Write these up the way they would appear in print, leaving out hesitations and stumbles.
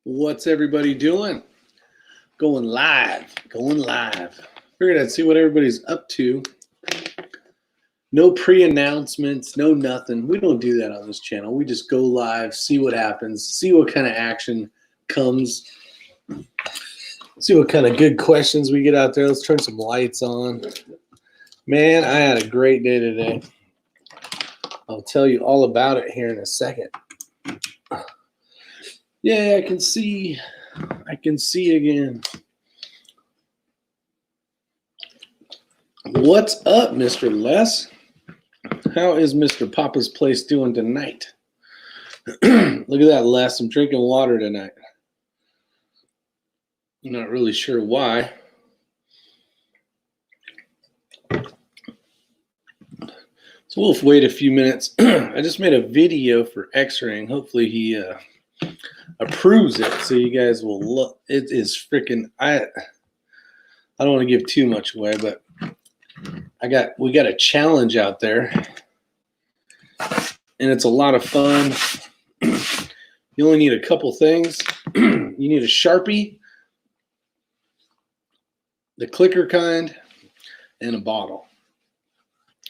What's everybody doing? Going live. Figured I'd see what everybody's up to. No pre-announcements, no nothing. We don't do that on this channel. We just go live, see what happens, see what kind of action comes, see what kind of good questions we get out there. Let's turn some lights on. Man, I had a great day today. I'll tell you all about it here in a second. Yeah, I can see again. What's up, Mr. Les? How is Mr. Papa's Place doing tonight? Look at that, Les. I'm drinking water tonight. I'm not really sure why. So we'll wait a few minutes. I just made a video for X-raying. Hopefully he approves it, so you guys will look. It is freaking. I don't want to give too much away, but we got a challenge out there, and it's a lot of fun. You only need a couple things. You need a Sharpie, the clicker kind, and a bottle.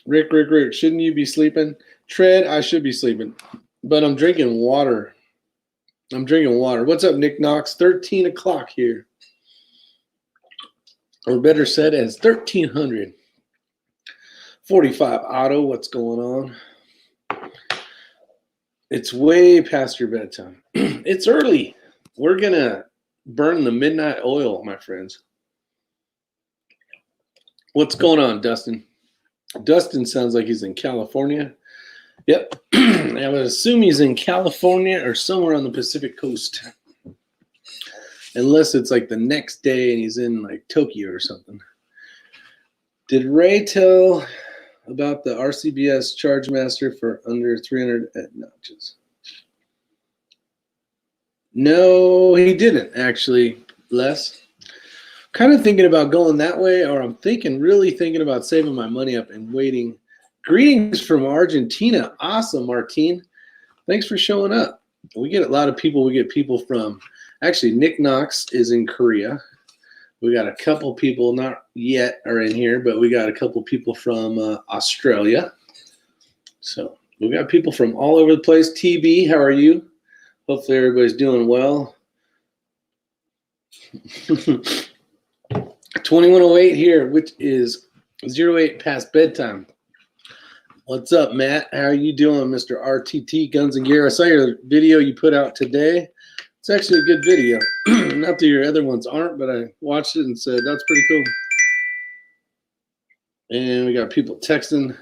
Rick, shouldn't you be sleeping? Tread, I should be sleeping, but I'm drinking water. What's up, Nick Knox? 13 o'clock here. Or better said, as 1300. 45 Otto, what's going on? It's way past your bedtime. It's early. We're going to burn the midnight oil, my friends. What's going on, Dustin? Dustin sounds like he's in California. Yep. I would assume he's in California or somewhere on the Pacific coast. Unless it's like the next day and he's in like Tokyo or something. Did Ray tell about the RCBS Chargemaster for under 300 notches? No, he didn't actually, Les. Kind of thinking about going that way, or I'm really thinking about saving my money up and waiting. Greetings from Argentina. Awesome, Martine. Thanks for showing up. We get a lot of people. We get people from, actually, Nick Knox is in Korea. We got a couple people, not yet are in here, but we got a couple people from Australia. So we got people from all over the place. TB, how are you? Hopefully everybody's doing well. 2108 here, which is 08 past bedtime. What's up, Matt? How are you doing, Mr. RTT Guns and Gear? I saw your video you put out today. It's actually a good video. Not that your other ones aren't, but I watched it and said, that's pretty cool. And we got people texting.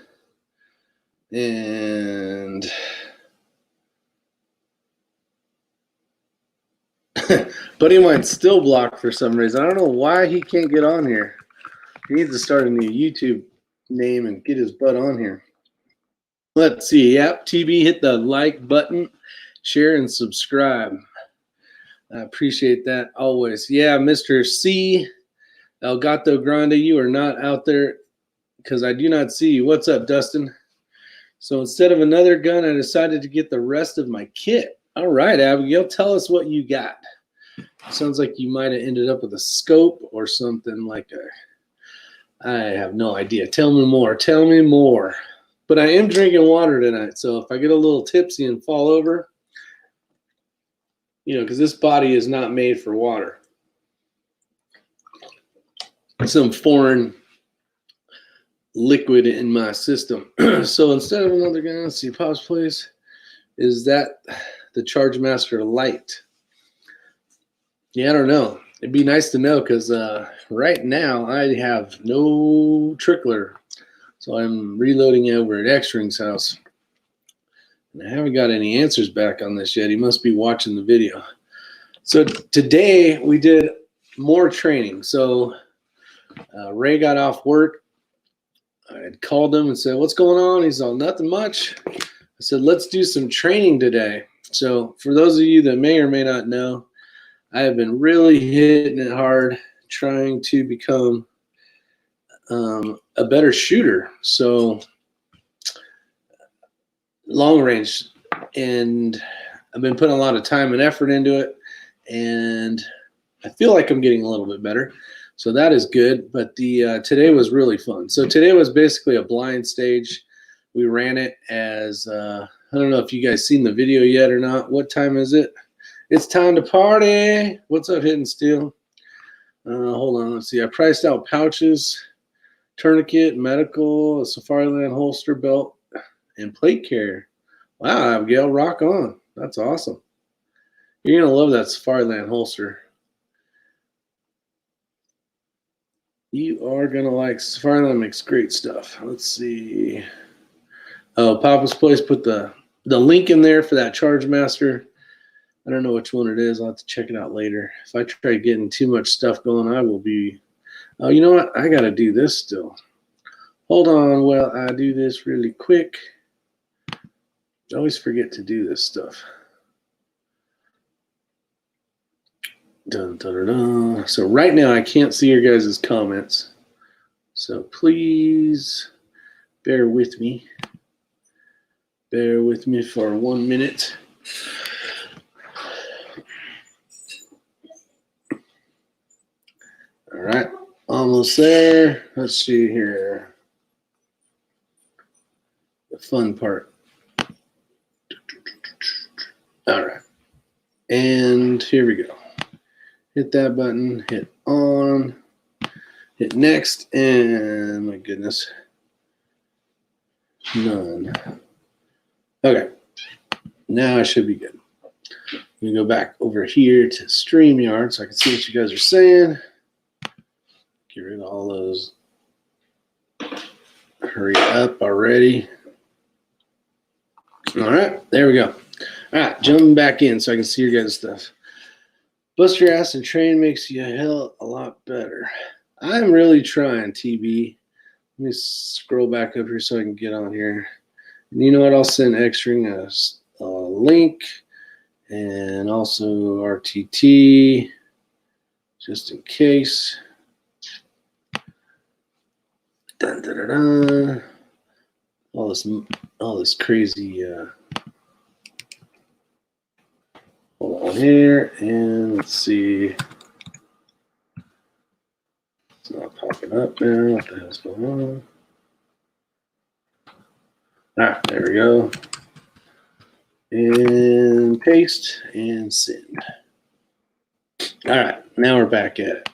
And Buddy of mine's still blocked for some reason. I don't know why he can't get on here. He needs to start a new YouTube name and get his butt on here. Let's see. Yep, TB, hit the like button, share, and subscribe. I appreciate that always. Yeah, Mr. C. El Gato Grande, you are not out there because I do not see you. What's up, Dustin? So instead of another gun, I decided to get the rest of my kit. All right, Abigail, tell us what you got. Sounds like you might have ended up with a scope or something like a... I have no idea. Tell me more. Tell me more. But I am drinking water tonight, so if I get a little tipsy and fall over, you know, because this body is not made for water. Some foreign liquid in my system. So instead of another gun, let's see, Pop's Place, is that the Chargemaster Light? Yeah, I don't know. It'd be nice to know because right now I have no trickler. So I'm reloading over at X-Ring's house. And I haven't got any answers back on this yet. He must be watching the video. So today we did more training. So Ray got off work. I had called him and said, what's going on? He's all, nothing much. I said, let's do some training today. So for those of you that may or may not know, I have been really hitting it hard trying to become a better shooter. So long range, and I've been putting a lot of time and effort into it. and I feel like I'm getting a little bit better. So that is good. But the today was really fun. So today was basically a blind stage. We ran it as I don't know if you guys seen the video yet or not. What time is it? It's time to party. What's up, Hidden Steel? Hold on. Let's see. I priced out pouches, tourniquet, medical, a Safariland holster belt, and plate carrier. Wow, Abigail, rock on. That's awesome. You're going to love that Safariland holster. You are going to like Safariland makes great stuff. Let's see. Oh, Papa's Place put the link in there for that Charge Master. I don't know which one it is. I'll have to check it out later. If I try getting too much stuff going, I will be. Oh, you know what? I got to do this still. Hold on while I do this really quick. I always forget to do this stuff. Dun, dun, dun, dun. So right now I can't see your guys' comments. So please bear with me. Bear with me for 1 minute. All right, almost there. Let's see here. The fun part. All right, and here we go. Hit that button, hit on, hit next, and my goodness, none. Okay, now I should be good. We go back over here to StreamYard so I can see what you guys are saying. Get rid of all those. Hurry up already. All right, there we go. All right, jumping back in so I can see your guys' stuff. Bust your ass and train makes you a hell a lot better. I'm really trying, TB. Let me scroll back up here so I can get on here. And you know what? I'll send X-Ring a link and also RTT just in case. Dun, dun, dun, dun. All this crazy. Hold on here, and let's see. It's not popping up now. What the hell's going on? Ah, there we go. And paste and send. All right, now we're back at it.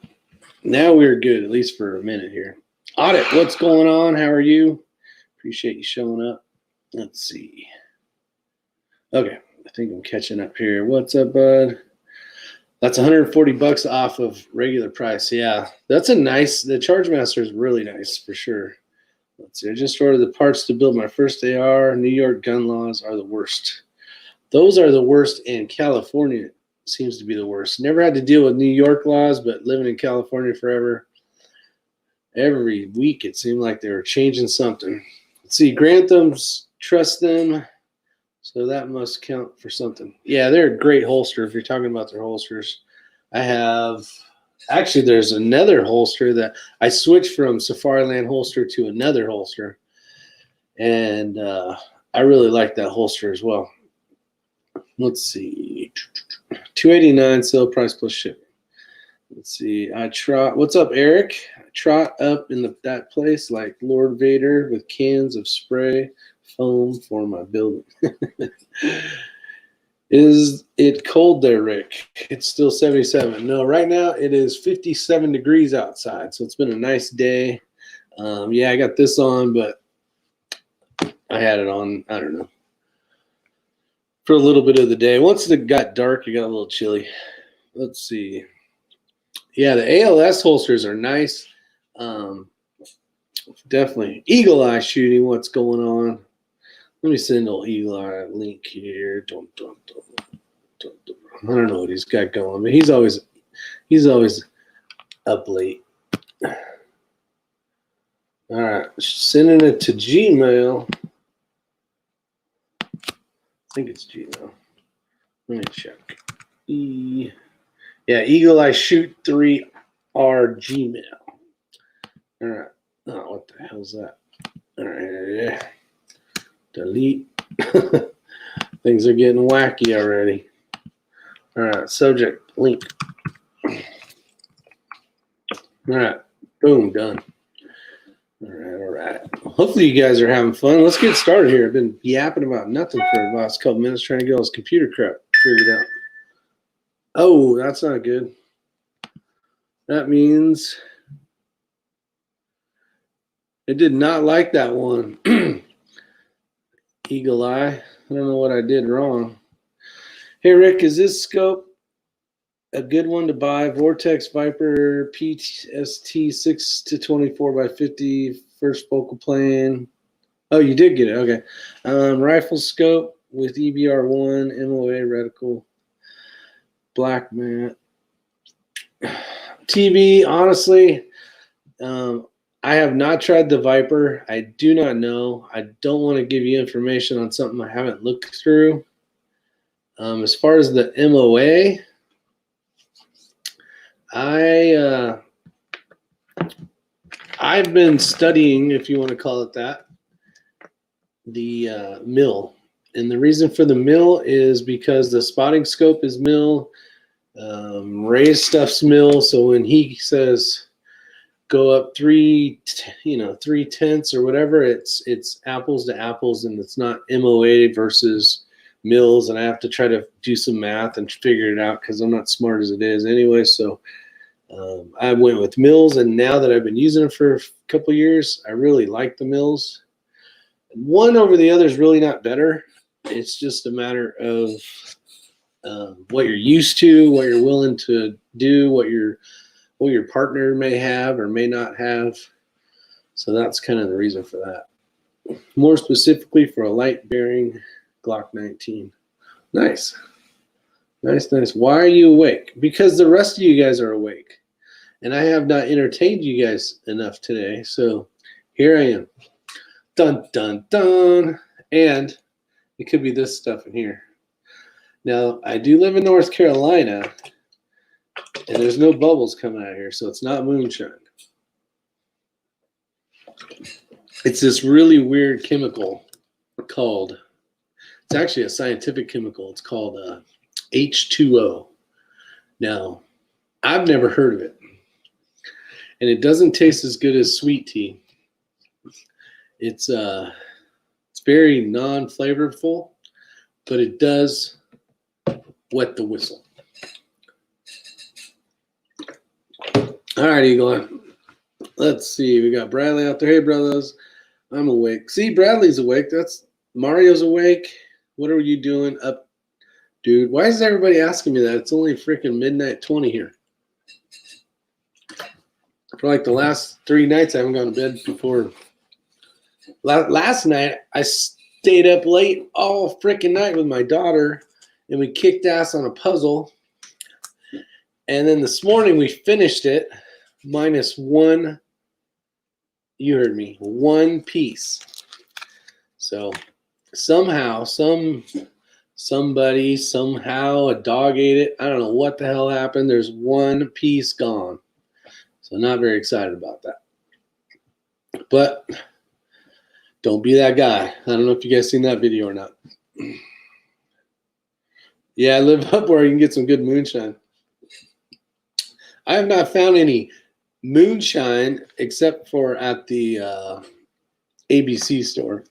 Now we're good, at least for a minute here. Audit, what's going on? How are you? Appreciate you showing up. Let's see. Okay, I think I'm catching up here. What's up, bud? That's $140 off of regular price. Yeah, that's a nice. The Charge Master is really nice for sure. Let's see. I just ordered the parts to build my first AR. New York gun laws are the worst. Those are the worst, and California seems to be the worst. Never had to deal with New York laws, but living in California forever, every week it seemed like they were changing something. Let's see. Granthams, trust them. So that must count for something. Yeah, they're a great holster if you're talking about their holsters. I have, actually there's another holster that I switched from Safariland holster to another holster. And I really like that holster as well. Let's see. $289 sale price plus shipping. Let's see. I trot. What's up, Eric? I trot up in that place like Lord Vader with cans of spray foam for my building. Is it cold there, Rick? It's still 77. No, right now it is 57 degrees outside, so it's been a nice day. Yeah, I got this on, but I had it on, I don't know, for a little bit of the day. Once it got dark, it got a little chilly. Let's see. Yeah, the ALS holsters are nice. Definitely. Eagle Eye shooting, what's going on? Let me send a little Eagle Eye link here. I don't know what he's got going, but he's always up late. All right, sending it to Gmail. I think it's Gmail. Let me check. Yeah, Eagle Eye Shoot 3R Gmail. All right. Oh, what the hell's that? All right. Delete. Things are getting wacky already. All right. Subject. link. All right, boom, done. All right. Hopefully you guys are having fun. Let's get started here. I've been yapping about nothing for the last couple minutes trying to get all this computer crap figured out. Oh, that's not good. That means it did not like that one. Eagle eye. I don't know what I did wrong. Hey, Rick, is this scope a good one to buy? Vortex Viper PST 6 to 24 by 50, first focal plane. Oh, you did get it. Okay. Rifle scope with EBR1, MOA reticle, black mat. TV, honestly, I have not tried the Viper. I do not know. I don't want to give you information on something I haven't looked through. As far as the MOA, I've been studying, if you want to call it that, the mill. And the reason for the mill is because the spotting scope is mill, Ray's stuff's mill. So when he says go up 3/10 or whatever, it's apples to apples, and it's not MOA versus mills. And I have to try to do some math and figure it out because I'm not smart as it is anyway. So I went with mills, and now that I've been using them for a couple of years, I really like the mills. One over the other is really not better. It's just a matter of what you're used to, what you're willing to do, what your partner may have or may not have. So that's kind of the reason for that. More specifically for a light bearing Glock 19. Nice. Nice. Why are you awake? Because the rest of you guys are awake. And I have not entertained you guys enough today. So here I am. Dun, dun, dun. And it could be this stuff in here. Now, I do live in North Carolina, and there's no bubbles coming out here, so it's not moonshine. It's this really weird chemical called, it's actually a scientific chemical. It's called H2O. Now, I've never heard of it, and it doesn't taste as good as sweet tea. It's very non-flavorful, but it does wet the whistle. All right, Eagle. Let's see. We got Bradley out there. Hey, brothers. I'm awake. See, Bradley's awake. That's Mario's awake. What are you doing up, dude? Why is everybody asking me that? It's only freaking midnight 20 here. For like the last 3 nights, I haven't gone to bed before. Last night, I stayed up late all freaking night with my daughter, and we kicked ass on a puzzle. And then this morning, we finished it. Minus one, you heard me, one piece. So somehow, somebody, somehow, a dog ate it. I don't know what the hell happened. There's one piece gone. So not very excited about that. But don't be that guy. I don't know if you guys seen that video or not. Yeah, I live up where you can get some good moonshine. I have not found any moonshine except for at the ABC store.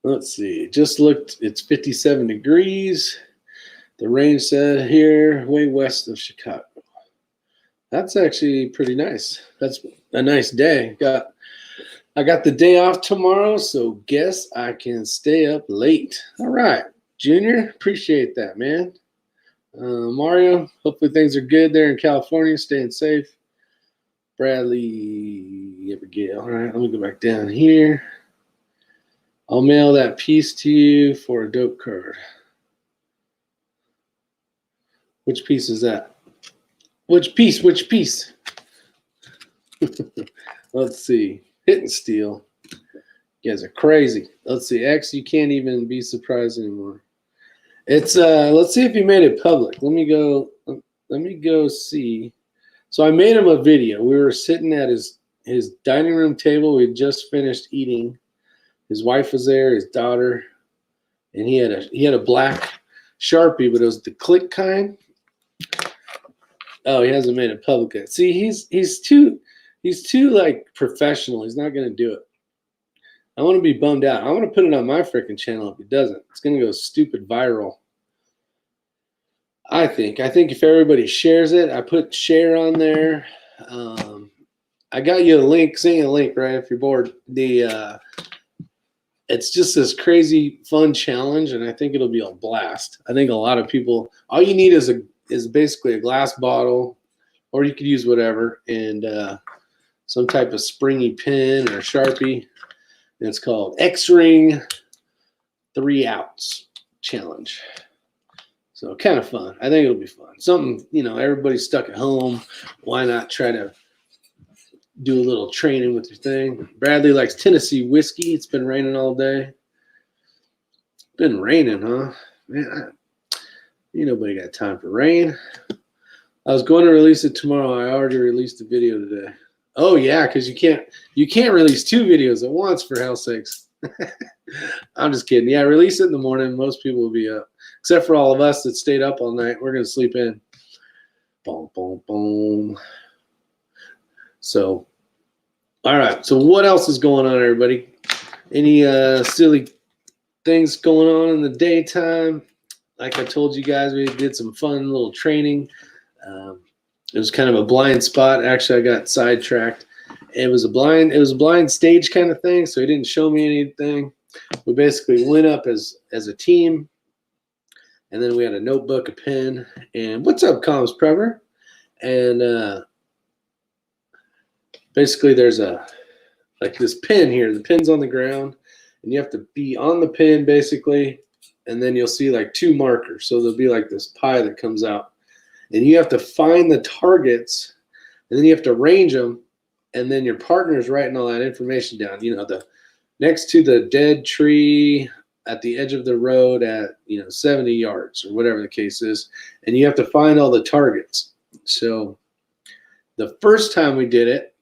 Let's see. Just looked. It's 57 degrees. The rain said here, way west of Chicago. That's actually pretty nice. That's a nice day. I got the day off tomorrow, so guess I can stay up late. All right, Junior. Appreciate that, man. Mario, hopefully things are good there in California, staying safe. Bradley, Abigail. All right, let me go back down here. I'll mail that piece to you for a dope card. Which piece is that? Which piece? Let's see. Hit and steal. You guys are crazy. Let's see. X, you can't even be surprised anymore. It's let's see if he made it public. Let me go see. So I made him a video. We were sitting at his dining room table. We had just finished eating. His wife was there, his daughter, and he had a black Sharpie, but it was the click kind. Oh, he hasn't made it public yet. See, he's too like professional. He's not gonna do it. I want to be bummed out. I want to put it on my freaking channel if he doesn't. It's gonna go stupid viral. I think if everybody shares it, I put share on there. I got you a link. Send you a link, right? If you're bored, it's just this crazy fun challenge, and I think it'll be a blast. I think a lot of people. All you need is basically a glass bottle, or you could use whatever, and some type of springy pen or Sharpie. And it's called X-Ring 3 Outs Challenge. So kind of fun. I think it'll be fun. Something, everybody's stuck at home. Why not try to do a little training with your thing? Bradley likes Tennessee whiskey. It's been raining all day. Been raining, huh? Man, ain't nobody got time for rain. I was going to release it tomorrow. I already released the video today. Oh yeah, because you can't release 2 videos at once, for hell's sakes. I'm just kidding. Yeah, release it in the morning. Most people will be up, except for all of us that stayed up all night. We're gonna sleep in. Boom, boom, boom. So, all right. So what else is going on, everybody? Any silly things going on in the daytime? Like I told you guys, we did some fun little training. It was kind of a blind spot. Actually, I got sidetracked. It was a blind stage kind of thing, so he didn't show me anything. We basically went up as a team, and then we had a notebook, a pen, and what's up, Comms Prever? And basically there's like this pin here. The pin's on the ground, and you have to be on the pin basically, and then you'll see like 2 markers. So there'll be like this pie that comes out. And you have to find the targets, and then you have to range them, and then your partner's writing all that information down. The next to the dead tree at the edge of the road at 70 yards or whatever the case is, and you have to find all the targets. So the first time we did it,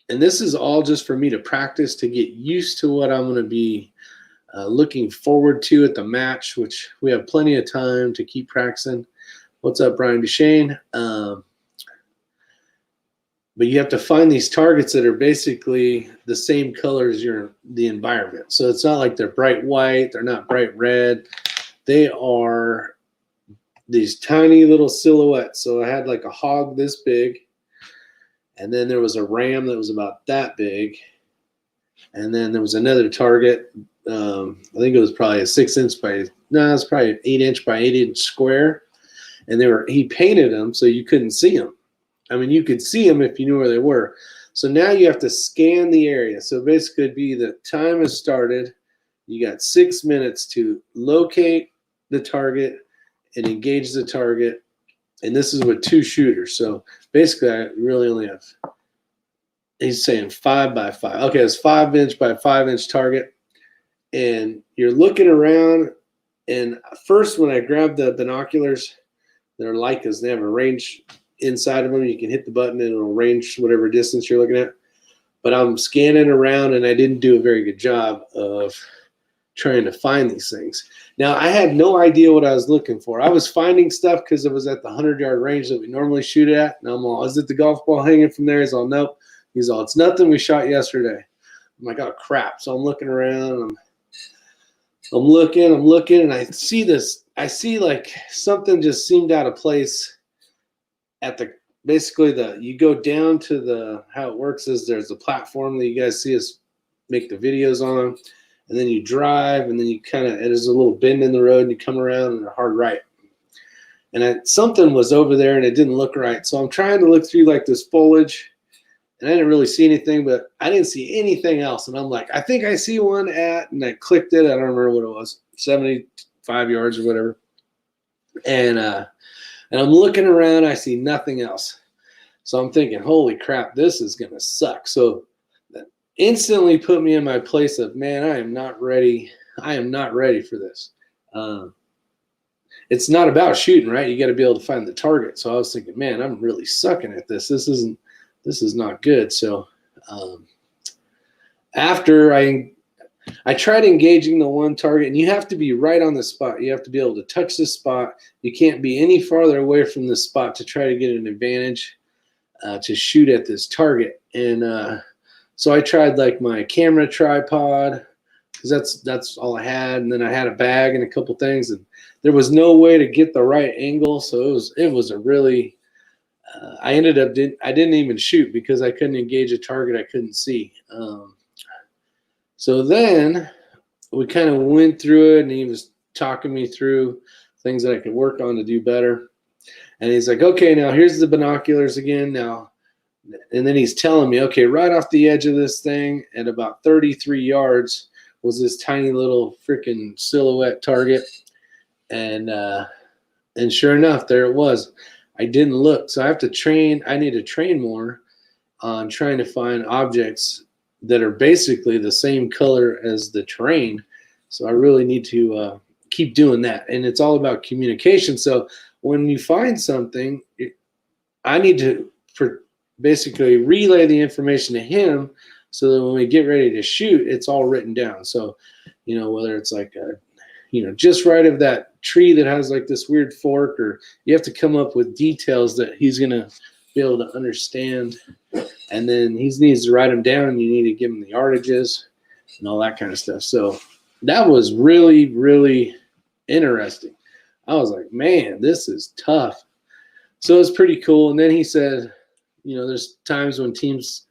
and this is all just for me to practice to get used to what I'm going to be looking forward to at the match, which we have plenty of time to keep practicing. What's up, Brian Duchesne? But you have to find these targets that are basically the same color as the environment. So it's not like they're bright white, they're not bright red. They are these tiny little silhouettes. So I had like a hog this big, and then there was a ram that was about that big, and then there was another target. I think it was probably a 6-inch by it's probably an 8-inch by 8-inch square. And he painted them so you couldn't see them. I mean, you could see them if you knew where they were. So now you have to scan the area. So basically it'd be the time has started. You got 6 minutes to locate the target and engage the target. And this is with 2 shooters. So basically I really only have, he's saying 5 by 5. Okay, it's 5-inch by 5-inch target. And you're looking around. And first when I grabbed the binoculars, they're Leicas. They have a range inside of them. You can hit the button and it'll range whatever distance you're looking at. But I'm scanning around, and I didn't do a very good job of trying to find these things. Now, I had no idea what I was looking for. I was finding stuff because it was at the 100-yard range that we normally shoot at. And I'm all, is it the golf ball hanging from there? He's all, nope. He's all, it's nothing. We shot yesterday. I'm like, oh, crap. So I'm looking around. I'm looking, and I see this. I see like something just seemed out of place at you go down to how it works is there's a platform that you guys see us make the videos on, and then you drive, and then you there's a little bend in the road, and you come around and a hard right. And something was over there, and it didn't look right. So I'm trying to look through like this foliage, and I didn't really see anything, but I didn't see anything else. And I'm like, I think I see one and I clicked it. I don't remember what it was, 75 yards or whatever. And I'm looking around, I see nothing else. So I'm thinking, holy crap, this is going to suck. So that instantly put me in my place of, man, I am not ready. I am not ready for this. It's not about shooting, right? You got to be able to find the target. So I was thinking, man, I'm really sucking at this. This is not good. So after I I tried engaging the one target, and you have to be right on the spot. You have to be able to touch the spot. You can't be any farther away from the spot to try to get an advantage to shoot at this target. And so I tried like my camera tripod, because that's all I had, and then I had a bag and a couple things, and there was no way to get the right angle. So it was a really I ended up I didn't even shoot because I couldn't engage a target I couldn't see. So then we kind of went through it, and he was talking me through things that I could work on to do better. And he's like, okay, now here's the binoculars again. Now, and then he's telling me, okay, right off the edge of this thing at about 33 yards was this tiny little freaking silhouette target. And sure enough, there it was. I didn't look. So I have to train. I need to train more on trying to find objects that are basically the same color as the terrain. So I really need to keep doing that. And it's all about communication. So when you find something, I need to basically relay the information to him so that when we get ready to shoot, it's all written down. So, whether it's like just right of that tree that has like this weird fork, or you have to come up with details that he's going to be able to understand. And then he needs to write them down, and you need to give him the yardages and all that kind of stuff. So that was really, really interesting. I was like, man, this is tough. So it's pretty cool. And then he said, there's times when teams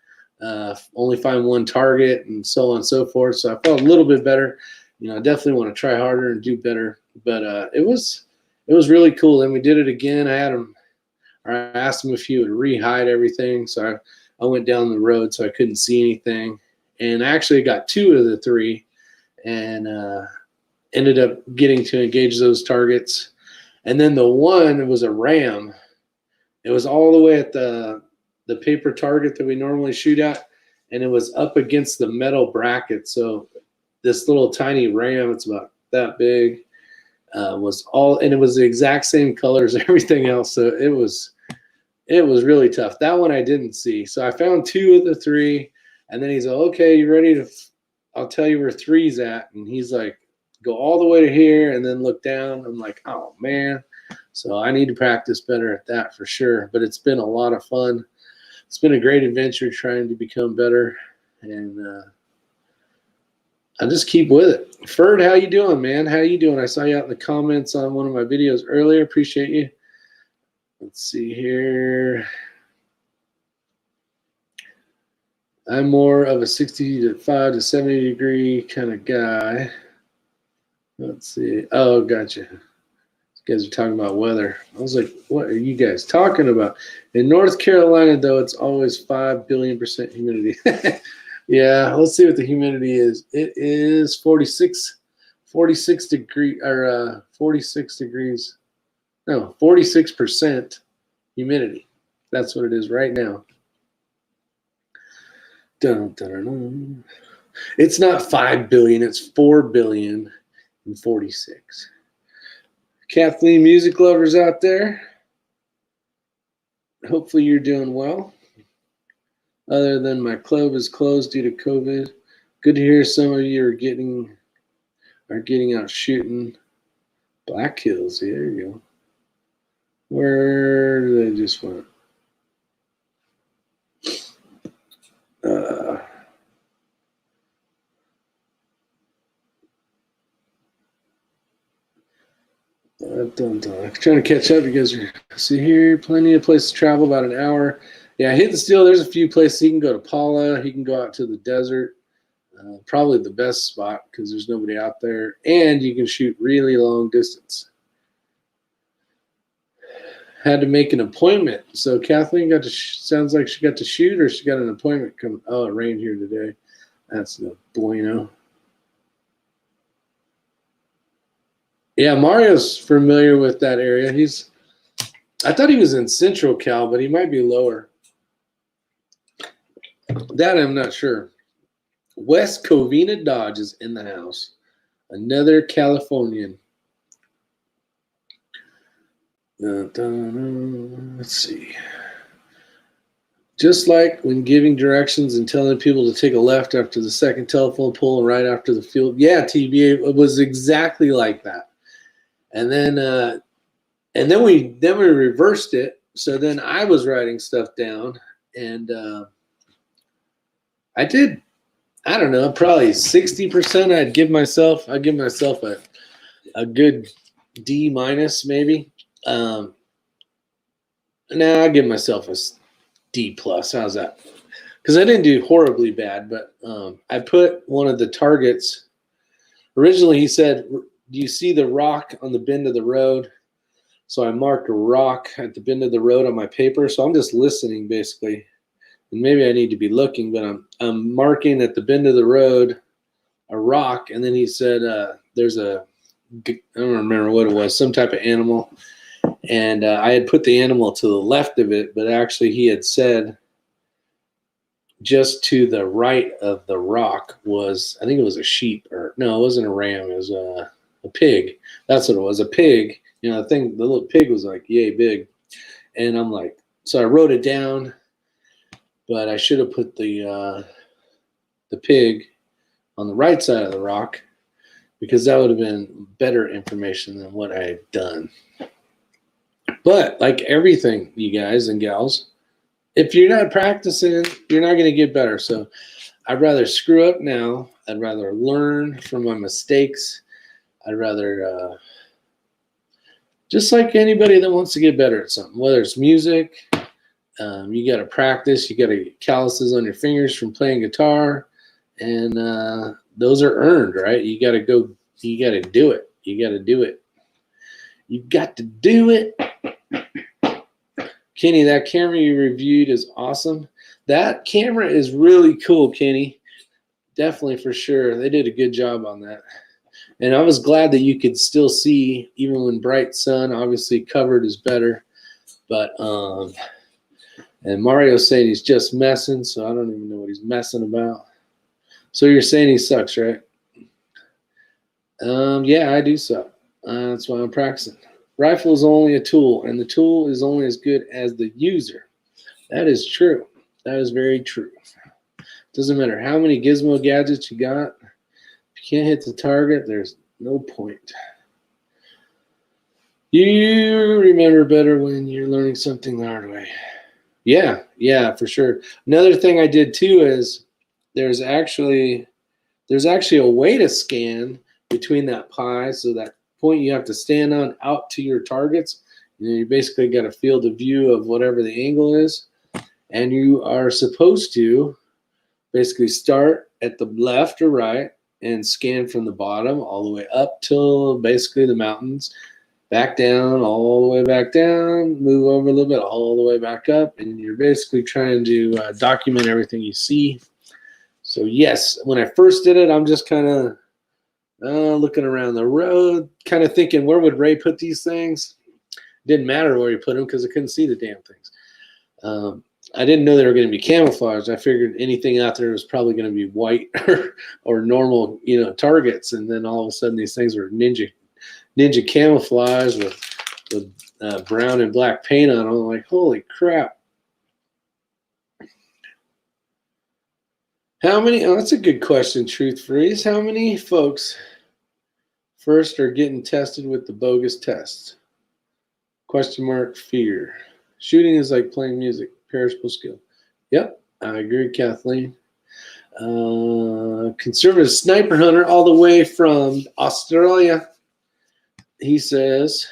only find one target and so on and so forth. So I felt a little bit better. I definitely want to try harder and do better. But it was really cool. Then we did it again. I asked him if he would re-hide everything. So I went down the road so I couldn't see anything. And I actually got 2 of the 3 and ended up getting to engage those targets. And then the one was a ram. It was all the way at the paper target that we normally shoot at, and it was up against the metal bracket. So this little tiny ram, it's about that big, was all, and it was the exact same color as everything else. So it was really tough. That one I didn't see. So I found 2 of the 3, and then he's like, okay, you ready to, I'll tell you where 3's at. And he's like, go all the way to here and then look down. I'm like, oh man. So I need to practice better at that for sure. But it's been a lot of fun. It's been a great adventure trying to become better. And I'll just keep with it. Ferd, how you doing, man? How you doing? I saw you out in the comments on one of my videos earlier. Appreciate you. Let's see here. I'm more of a 65 to 70 degree kind of guy. Let's see. Oh, gotcha. You guys are talking about weather. I was like, what are you guys talking about? In North Carolina, though, it's always 5 billion% humidity. Yeah, let's see what the humidity is. It is 46 degree, or 46 degrees. No, 46% humidity. That's what it is right now. Dun, dun, dun, dun. It's not 5 billion, it's 4 billion and 46. Kathleen, music lovers out there, hopefully you're doing well. Other than my club is closed due to COVID. Good to hear some of you are getting out shooting. Black Hills, there you go. Where did they just went? I'm trying to catch up. You guys are see here, plenty of places to travel, about an hour. Yeah, Hidden Steel, there's a few places. He can go to Paula. He can go out to the desert. Probably the best spot because there's nobody out there. And you can shoot really long distance. Had to make an appointment. So Kathleen got to, sounds like she got to shoot or she got an appointment coming. Oh, it rained here today. That's no bueno. Yeah, Mario's familiar with that area. I thought he was in Central Cal, but he might be lower. That I'm not sure. West Covina Dodge is in the house. Another Californian. Let's see. Just like when giving directions and telling people to take a left after the second telephone pole and right after the field. Yeah, TBA, it was exactly like that. And then we reversed it. So then I was writing stuff down, and I did, I don't know, probably 60%. I'd give myself a good D minus maybe. Now I give myself a D plus. How's that? Because I didn't do horribly bad, but I put one of the targets. Originally, he said, "Do you see the rock on the bend of the road?" So I marked a rock at the bend of the road on my paper. So I'm just listening, basically. And maybe I need to be looking, but I'm marking at the bend of the road a rock. And then he said, "There's I don't remember what it was, some type of animal." And I had put the animal to the left of it, but actually he had said just to the right of the rock was, I think it was a sheep, or no, it wasn't a ram. It was a pig. That's what it was, a pig. You know, the little pig was like yay big. And I'm like, so I wrote it down, but I should have put the pig on the right side of the rock, because that would have been better information than what I had done. But like everything, you guys and gals, if you're not practicing, you're not going to get better. So I'd rather screw up now. I'd rather learn from my mistakes. I'd rather, just like anybody that wants to get better at something, whether it's music, you got to practice. You got to get calluses on your fingers from playing guitar, and those are earned, right? You got to go. You got to do it. You got to do it. You got to do it. Kenny, that camera you reviewed is awesome. That camera is really cool, Kenny. Definitely, for sure. They did a good job on that. And I was glad that you could still see, even when bright sun. Obviously, covered is better. But, and Mario's saying he's just messing, so I don't even know what he's messing about. So you're saying he sucks, right? Yeah, I do suck. That's why I'm practicing. Rifle is only a tool, and the tool is only as good as the user. That is true. That is very true. Doesn't matter how many gizmo gadgets you got. If you can't hit the target, there's no point. You remember better when you're learning something the hard way. Yeah, for sure. Another thing I did too is there's actually a way to scan between that pie, so that point you have to stand on out to your targets. You basically got a field of view of whatever the angle is, and you are supposed to basically start at the left or right and scan from the bottom all the way up till basically the mountains, back down, all the way back down, move over a little bit, all the way back up, and you're basically trying to document everything you see. So yes, when I first did it, I'm just kind of looking around the road, kind of thinking, where would Ray put these things? Didn't matter where he put them because I couldn't see the damn things. I didn't know they were going to be camouflaged. I figured anything out there was probably going to be white or normal, targets. And then all of a sudden, these things were ninja camouflage with brown and black paint on them. I'm like, holy crap! How many? Oh, that's a good question, Truth Freeze. How many folks first are getting tested with the bogus tests? Question mark, fear. Shooting is like playing music, perishable skill. Yep, I agree, Kathleen. Conservative sniper hunter all the way from Australia. He says,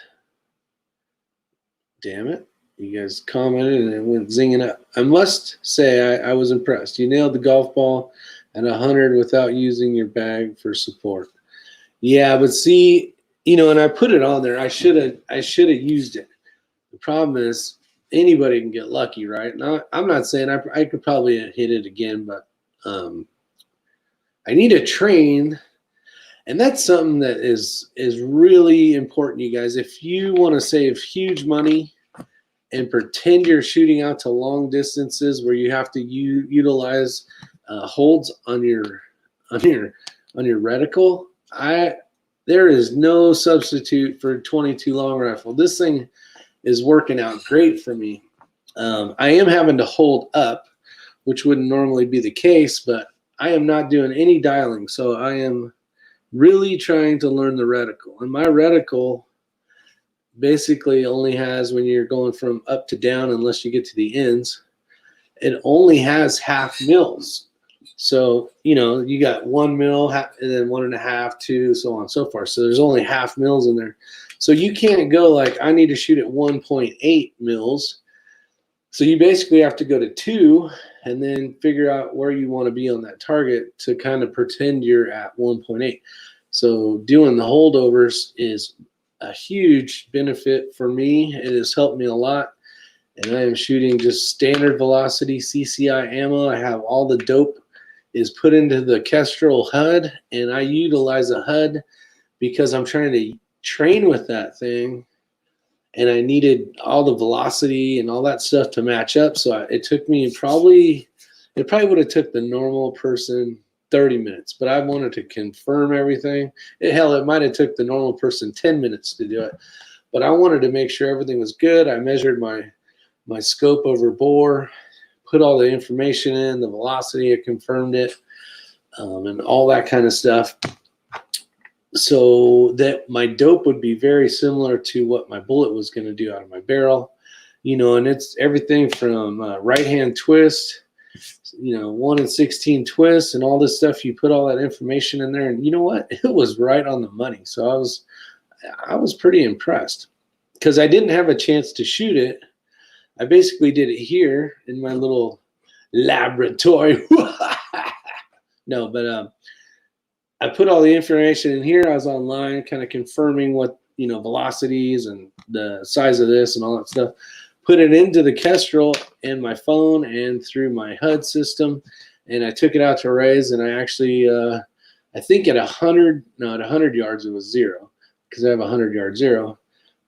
damn it. You guys commented and it went zinging up. I must say I was impressed. You nailed the golf ball at 100 without using your bag for support. Yeah, but see, and I put it on there. I should have used it. The problem is anybody can get lucky, right? Now, I'm not saying I could probably hit it again, but I need to train. And that's something that is really important, you guys. If you want to save huge money and pretend you're shooting out to long distances where you have to utilize holds on your reticle, there is no substitute for 22 long rifle. This thing is working out great for me. I am having to hold up, which wouldn't normally be the case, but I am not doing any dialing. So I am really trying to learn the reticle. And my reticle basically only has, when you're going from up to down, unless you get to the ends, it only has half mils. So, you got 1 mil and then 1.5, 2, so on and so forth. So there's only half mils in there. So you can't go like, I need to shoot at 1.8 mils. So you basically have to go to 2 and then figure out where you want to be on that target to kind of pretend you're at 1.8. So doing the holdovers is a huge benefit for me. It has helped me a lot. And I am shooting just standard velocity CCI ammo. I have all the dope is put into the Kestrel HUD, and I utilize a HUD because I'm trying to train with that thing, and I needed all the velocity and all that stuff to match up. So it took me probably would have took the normal person 30 minutes, but I wanted to confirm everything. It might have took the normal person 10 minutes to do it, but I wanted to make sure everything was good. I measured my scope over bore, put all the information in, the velocity, I confirmed it, and all that kind of stuff, so that my dope would be very similar to what my bullet was going to do out of my barrel, and it's everything from right-hand twist, 1 in 16 twists and all this stuff. You put all that information in there, and you know what? It was right on the money. So I was pretty impressed because I didn't have a chance to shoot it. I basically did it here in my little laboratory. No, but I put all the information in here. I was online kind of confirming what, velocities and the size of this and all that stuff. Put it into the Kestrel in my phone and through my HUD system. And I took it out to raise, and I actually, I think at 100 yards it was 0 because I have a 100-yard 0.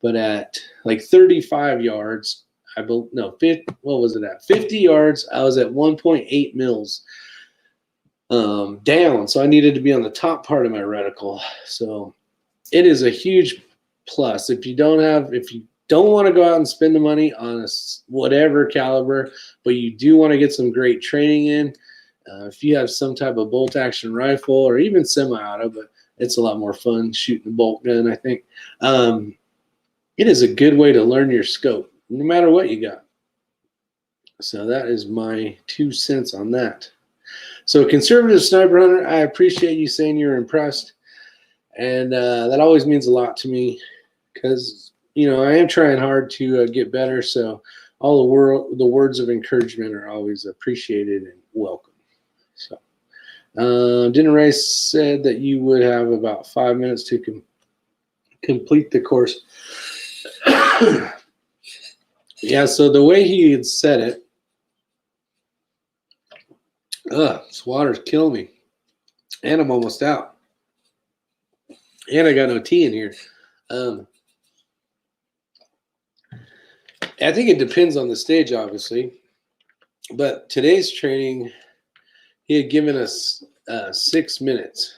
But at like 35 yards, what was it at? 50 yards, I was at 1.8 mils down. So I needed to be on the top part of my reticle. So it is a huge plus. If you don't want to go out and spend the money on whatever caliber, but you do want to get some great training in, if you have some type of bolt action rifle or even semi-auto, but it's a lot more fun shooting a bolt gun, I think. It is a good way to learn your scope, no matter what you got. So that is my 2 cents on that. So conservative sniper hunter, I appreciate you saying you're impressed. And that always means a lot to me because, I am trying hard to get better. So all the words of encouragement are always appreciated and welcome. So Dinner Race said that you would have about 5 minutes to complete the course. Yeah, so the way he had said it, this water's killing me. And I'm almost out. And I got no tea in here. I think it depends on the stage, obviously. But today's training, he had given us 6 minutes.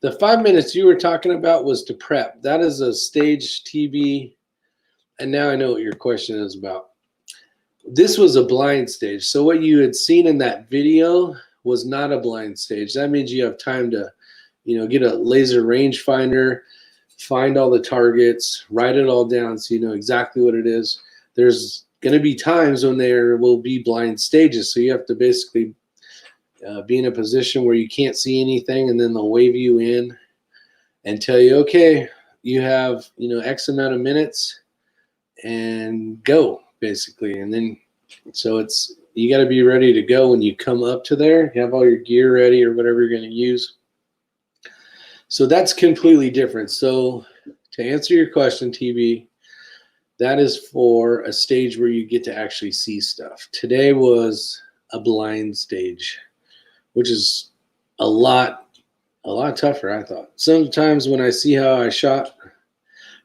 The 5 minutes you were talking about was to prep. That is a stage TB. And now I know what your question is about. This was a blind stage. So what you had seen in that video was not a blind stage. That means you have time to, get a laser rangefinder, find all the targets, write it all down so you know exactly what it is. There's going to be times when there will be blind stages. So you have to basically be in a position where you can't see anything, and then they'll wave you in and tell you, okay, you have, X amount of minutes and go, basically. And then, so you got to be ready to go when you come up to there. You have all your gear ready or whatever you're going to use. So that's completely different. So to answer your question, TB, that is for a stage where you get to actually see stuff. Today was a blind stage, which is a lot tougher, I thought. Sometimes when I see how I shot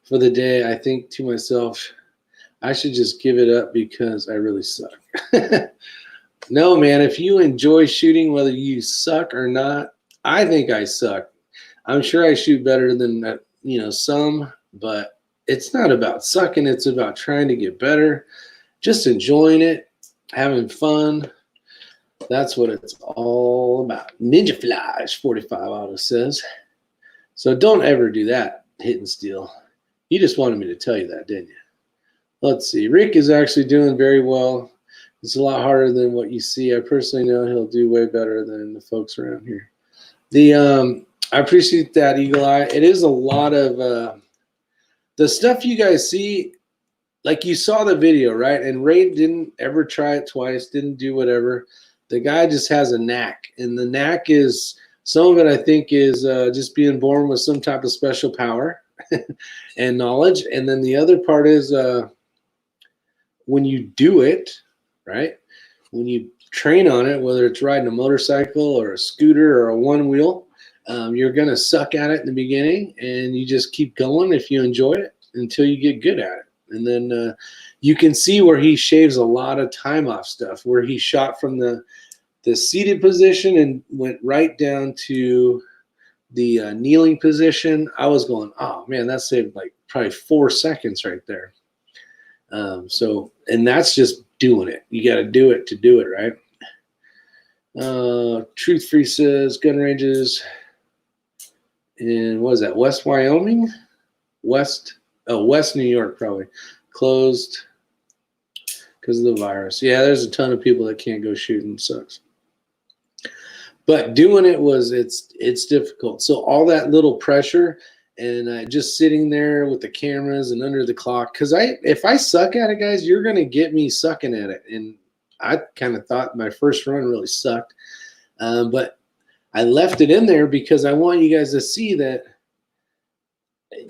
for the day, I think to myself, I should just give it up because I really suck. No, man, if you enjoy shooting, whether you suck or not, I think I suck. I'm sure I shoot better than, some, but it's not about sucking. It's about trying to get better, just enjoying it, having fun. That's what it's all about. Ninja Flash 45 Auto says. So don't ever do that, hit and steal. You just wanted me to tell you that, didn't you? Let's see. Rick is actually doing very well. It's a lot harder than what you see. I personally know he'll do way better than the folks around here. I appreciate that, Eagle Eye. It is a lot of the stuff you guys see. Like you saw the video, right? And Ray didn't ever try it twice, didn't do whatever. The guy just has a knack. And the knack is, some of it I think is just being born with some type of special power and knowledge. And then the other part is when you do it, right? When you train on it, whether it's riding a motorcycle or a scooter or a one wheel, you're going to suck at it in the beginning and you just keep going if you enjoy it until you get good at it. And then you can see where he shaves a lot of time off stuff, where he shot from the seated position and went right down to the kneeling position. I was going, oh man, that saved like probably 4 seconds right there. And that's just doing it. You got to do it to do it, right? Truth Free says gun ranges in, what is that, West Wyoming? West New York probably closed because of the virus. Yeah, there's a ton of people that can't go shooting. Sucks. But doing it it's difficult. So all that little pressure and just sitting there with the cameras and under the clock. Because if I suck at it, guys, you're gonna get me sucking at it. And I kind of thought my first run really sucked, but I left it in there because I want you guys to see that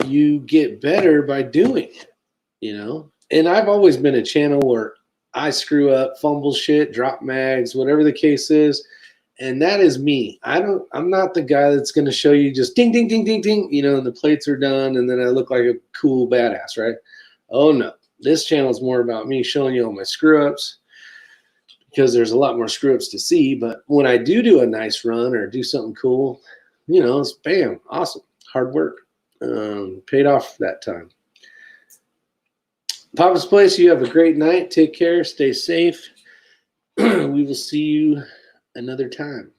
you get better by doing it, you know. And I've always been a channel where I screw up, fumble shit, drop mags, whatever the case is, and that is me. I'm not the guy that's going to show you just ding ding ding ding ding, you know, and the plates are done and then I look like a cool badass, right? Oh no, this channel is more about me showing you all my screw ups, because there's a lot more screw ups to see. But when I do a nice run or do something cool, you know, it's bam, awesome, hard work. Paid off that time. Papa's Place, you have a great night. Take care. Stay safe. We will see you another time.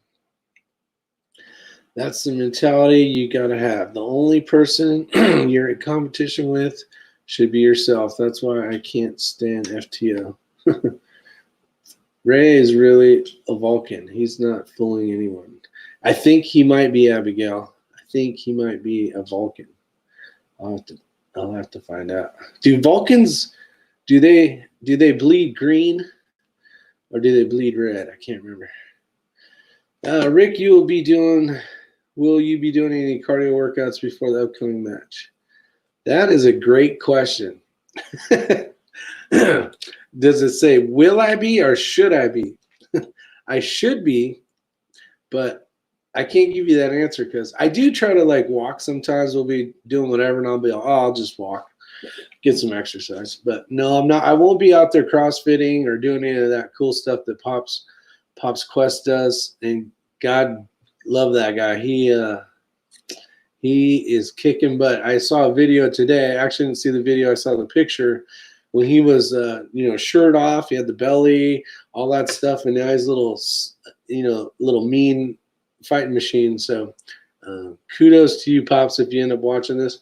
That's the mentality you got to have. The only person you're in competition with should be yourself. That's why I can't stand FTO. Ray is really a Vulcan. He's not fooling anyone. I think he might be Abigail. I think he might be a Vulcan. I'll have to find out. Do Vulcans, do they bleed green or do they bleed red? I can't remember. Rick, will you be doing any cardio workouts before the upcoming match? That is a great question. Does it say will I be or should I be? I should be, but I can't give you that answer because I do try to like walk sometimes. We'll be doing whatever and I'll be like, oh, I'll just walk, get some exercise. But no, I'm not. I won't be out there CrossFitting or doing any of that cool stuff that Pops Quest does. And God love that guy. He is kicking butt. I saw a video today. I actually didn't see the video. I saw the picture when he was, shirt off. He had the belly, all that stuff, and now he's little mean fighting machine. So kudos to you, Pops, if you end up watching this.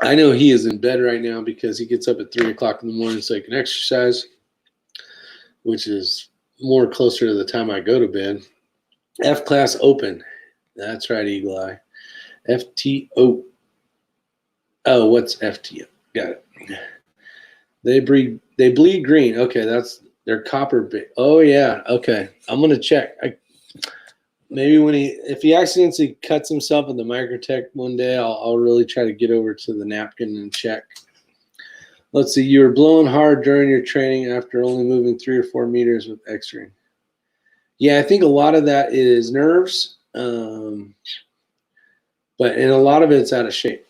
I know he is in bed right now because he gets up at 3 o'clock in the morning so he can exercise, which is more closer to the time I go to bed. F-Class Open. That's right, Eagle Eye. FTO. Oh, what's FTO? Got it. They bleed green. Okay, they're copper. Oh yeah. Okay, I'm gonna check. Maybe if he accidentally cuts himself in the Microtech one day, I'll really try to get over to the napkin and check. Let's see. You were blowing hard during your training after only moving 3 or 4 meters with X-Ring. Yeah, I think a lot of that is nerves, and a lot of it's out of shape.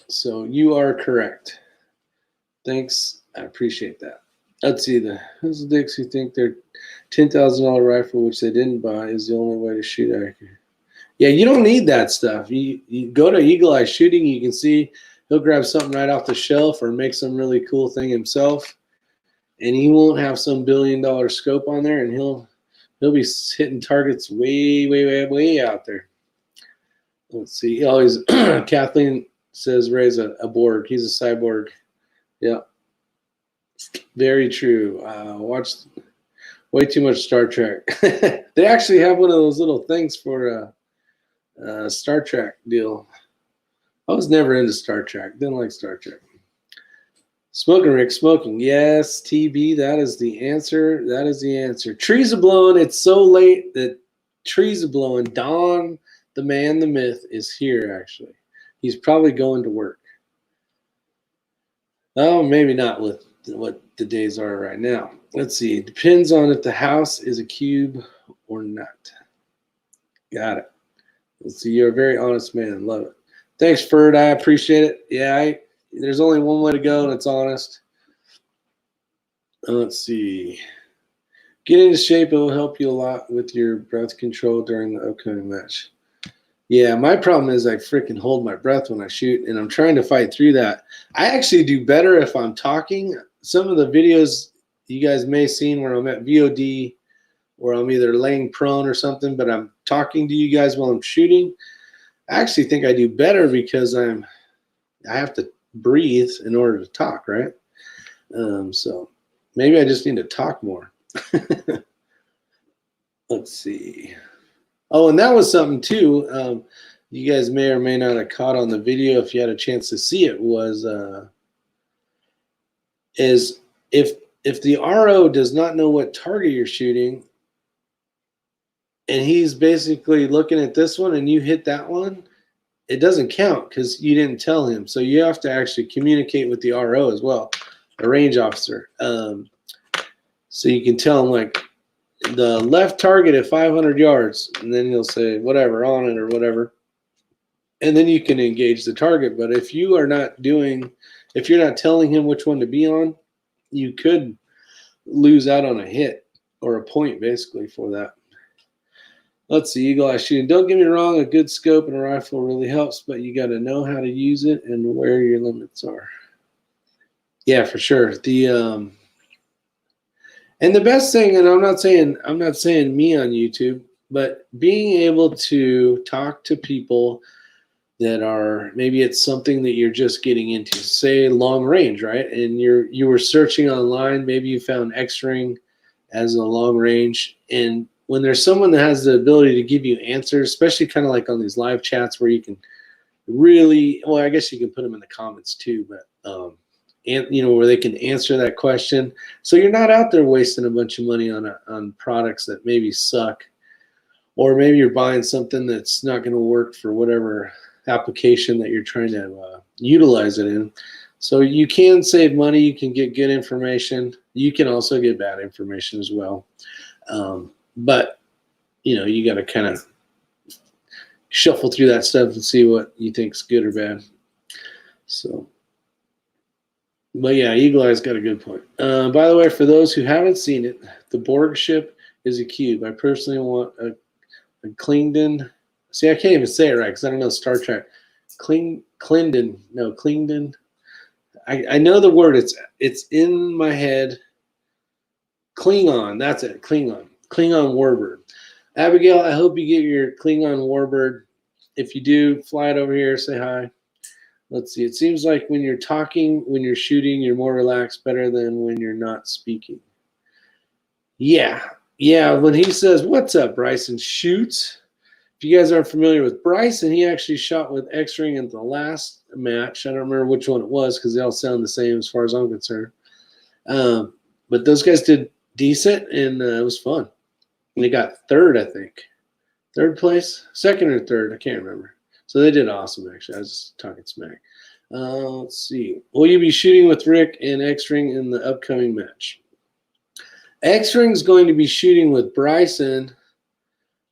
So you are correct. Thanks. I appreciate that. Let's see. Who's the dicks who think their $10,000 rifle, which they didn't buy, is the only way to shoot accurate? Yeah, you don't need that stuff. You go to Eagle Eye Shooting. You can see he'll grab something right off the shelf or make some really cool thing himself, and he won't have some $1 billion scope on there, and he'll be hitting targets way out there. Let's see. Always Kathleen says Ray's a Borg. He's a cyborg. Yeah. Very true. Watched way too much Star Trek. They actually have one of those little things for a Star Trek deal. I was never into Star Trek. Didn't like Star Trek. Smoking, Rick, smoking. Yes, TB, that is the answer. That is the answer. Trees are blowing. It's so late that trees are blowing. Don, the man, the myth, is here, actually. He's probably going to work. Oh, maybe not with what the days are right now. Let's see. It depends on if the house is a cube or not. Got it. Let's see. You're a very honest man. Love it. Thanks, Ferd. I appreciate it. Yeah, there's only one way to go, and it's honest. Let's see. Get into shape. It will help you a lot with your breath control during the upcoming match. Yeah, my problem is I freaking hold my breath when I shoot, and I'm trying to fight through that. I actually do better if I'm talking. Some of the videos you guys may have seen where I'm at VOD, where I'm either laying prone or something, but I'm talking to you guys while I'm shooting. I actually think I do better because I have to breathe in order to talk, right? So maybe I just need to talk more. Let's see. Oh, and that was something too. You guys may or may not have caught on the video if you had a chance to see it. Was is if the RO does not know what target you're shooting, and he's basically looking at this one, and you hit that one, it doesn't count because you didn't tell him. So you have to actually communicate with the RO as well, a range officer. So you can tell him like the left target at 500 yards, and then he'll say whatever on it or whatever, and then you can engage the target. But if you are not doing, if you're not telling him which one to be on, you could lose out on a hit or a point basically for that. Let's see, eagle eye shooting. Don't get me wrong, a good scope and a rifle really helps, but you got to know how to use it and where your limits are. Yeah, for sure. And the best thing, and I'm not saying me on YouTube, but being able to talk to people that are, maybe it's something that you're just getting into, say long range, right? And you were searching online, maybe you found X-Ring as a long range, and when there's someone that has the ability to give you answers, especially kind of like on these live chats where you can really, well, I guess you can put them in the comments too, but and where they can answer that question, so you're not out there wasting a bunch of money on products that maybe suck, or maybe you're buying something that's not going to work for whatever application that you're trying to utilize it in. So you can save money, you can get good information, you can also get bad information as well. But you got to kind of shuffle through that stuff and see what you think's good or bad. So, but yeah, Eagle Eye's got a good point. By the way, for those who haven't seen it, the Borg ship is a cube. I personally want a Klingden. See, I can't even say it right because I don't know Star Trek. Klingden. I know the word. It's in my head. Klingon. That's it. Klingon warbird. Abigail, I hope you get your Klingon warbird. If you do, fly it over here. Say hi. Let's see. It seems like when you're talking, when you're shooting, you're more relaxed, better than when you're not speaking. Yeah. When he says, "What's up, Bryson?" shoots. If you guys aren't familiar with Bryson, he actually shot with X-Ring in the last match. I don't remember which one it was because they all sound the same as far as I'm concerned. But those guys did decent, and it was fun. And they got third, I think. Third place? Second or third? I can't remember. So they did awesome, actually. I was just talking smack. Let's see. Will you be shooting with Rick and X-Ring in the upcoming match? X-Ring's going to be shooting with Bryson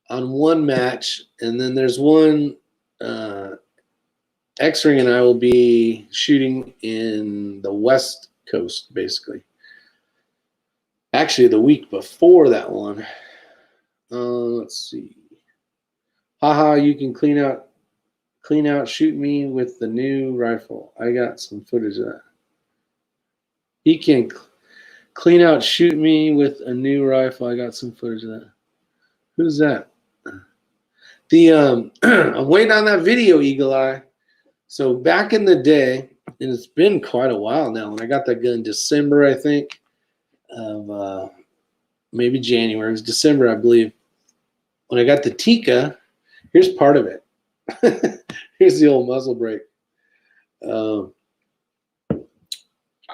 on one match, and then there's one X-Ring and I will be shooting in the West Coast, basically. Actually, the week before that one. Let's see. Haha, you can clean clean out, shoot me with the new rifle. I got some footage of that. He can clean out, shoot me with a new rifle. I got some footage of that. Who's that? I'm waiting on that video, Eagle Eye. So back in the day, and it's been quite a while now, when I got that gun in December, I think, of maybe January. It was December, I believe. When I got the Tikka, here's part of it. Here's the old muzzle brake.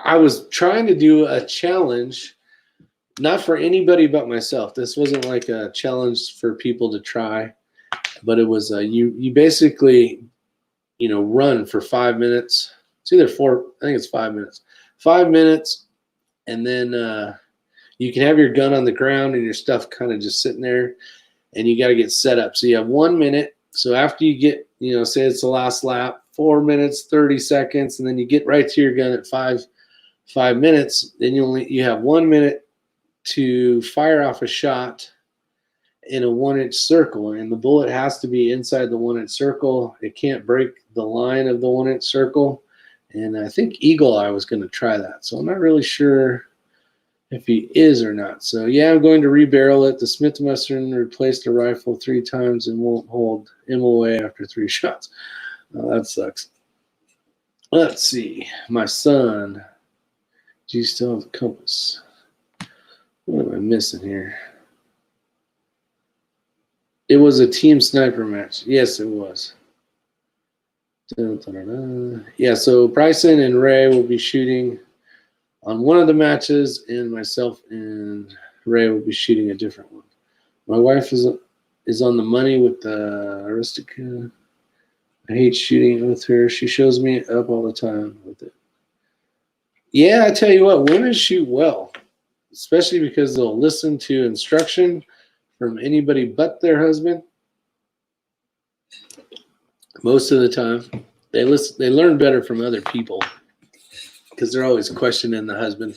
I was trying to do a challenge, not for anybody but myself. This wasn't like a challenge for people to try, but it was you basically, run for 5 minutes. It's either 4, I think it's 5 minutes. 5 minutes, and then you can have your gun on the ground and your stuff kind of just sitting there, and you got to get set up. So you have 1 minute. So after you get, say it's the last lap, 4 minutes, 30 seconds, and then you get right to your gun at 5 minutes, then you have 1 minute to fire off a shot in a 1-inch circle, and the bullet has to be inside the 1-inch circle. It can't break the line of the 1-inch circle. And I think Eagle Eye was going to try that, so I'm not really sure if he is or not. So yeah, I'm going to rebarrel it. The Smith & Wesson replaced the rifle 3 times and won't hold MOA after 3 shots. That sucks. Let's see. My son. Do you still have the compass? What am I missing here? It was a team sniper match. Yes, it was. Yeah, so Bryson and Ray will be shooting on one of the matches, and myself and Ray will be shooting a different one. My wife is on the money with the Aristica. I hate shooting with her. She shows me up all the time with it. Yeah, I tell you what, women shoot well, especially because they'll listen to instruction from anybody but their husband. Most of the time, they learn better from other people because they're always questioning the husband.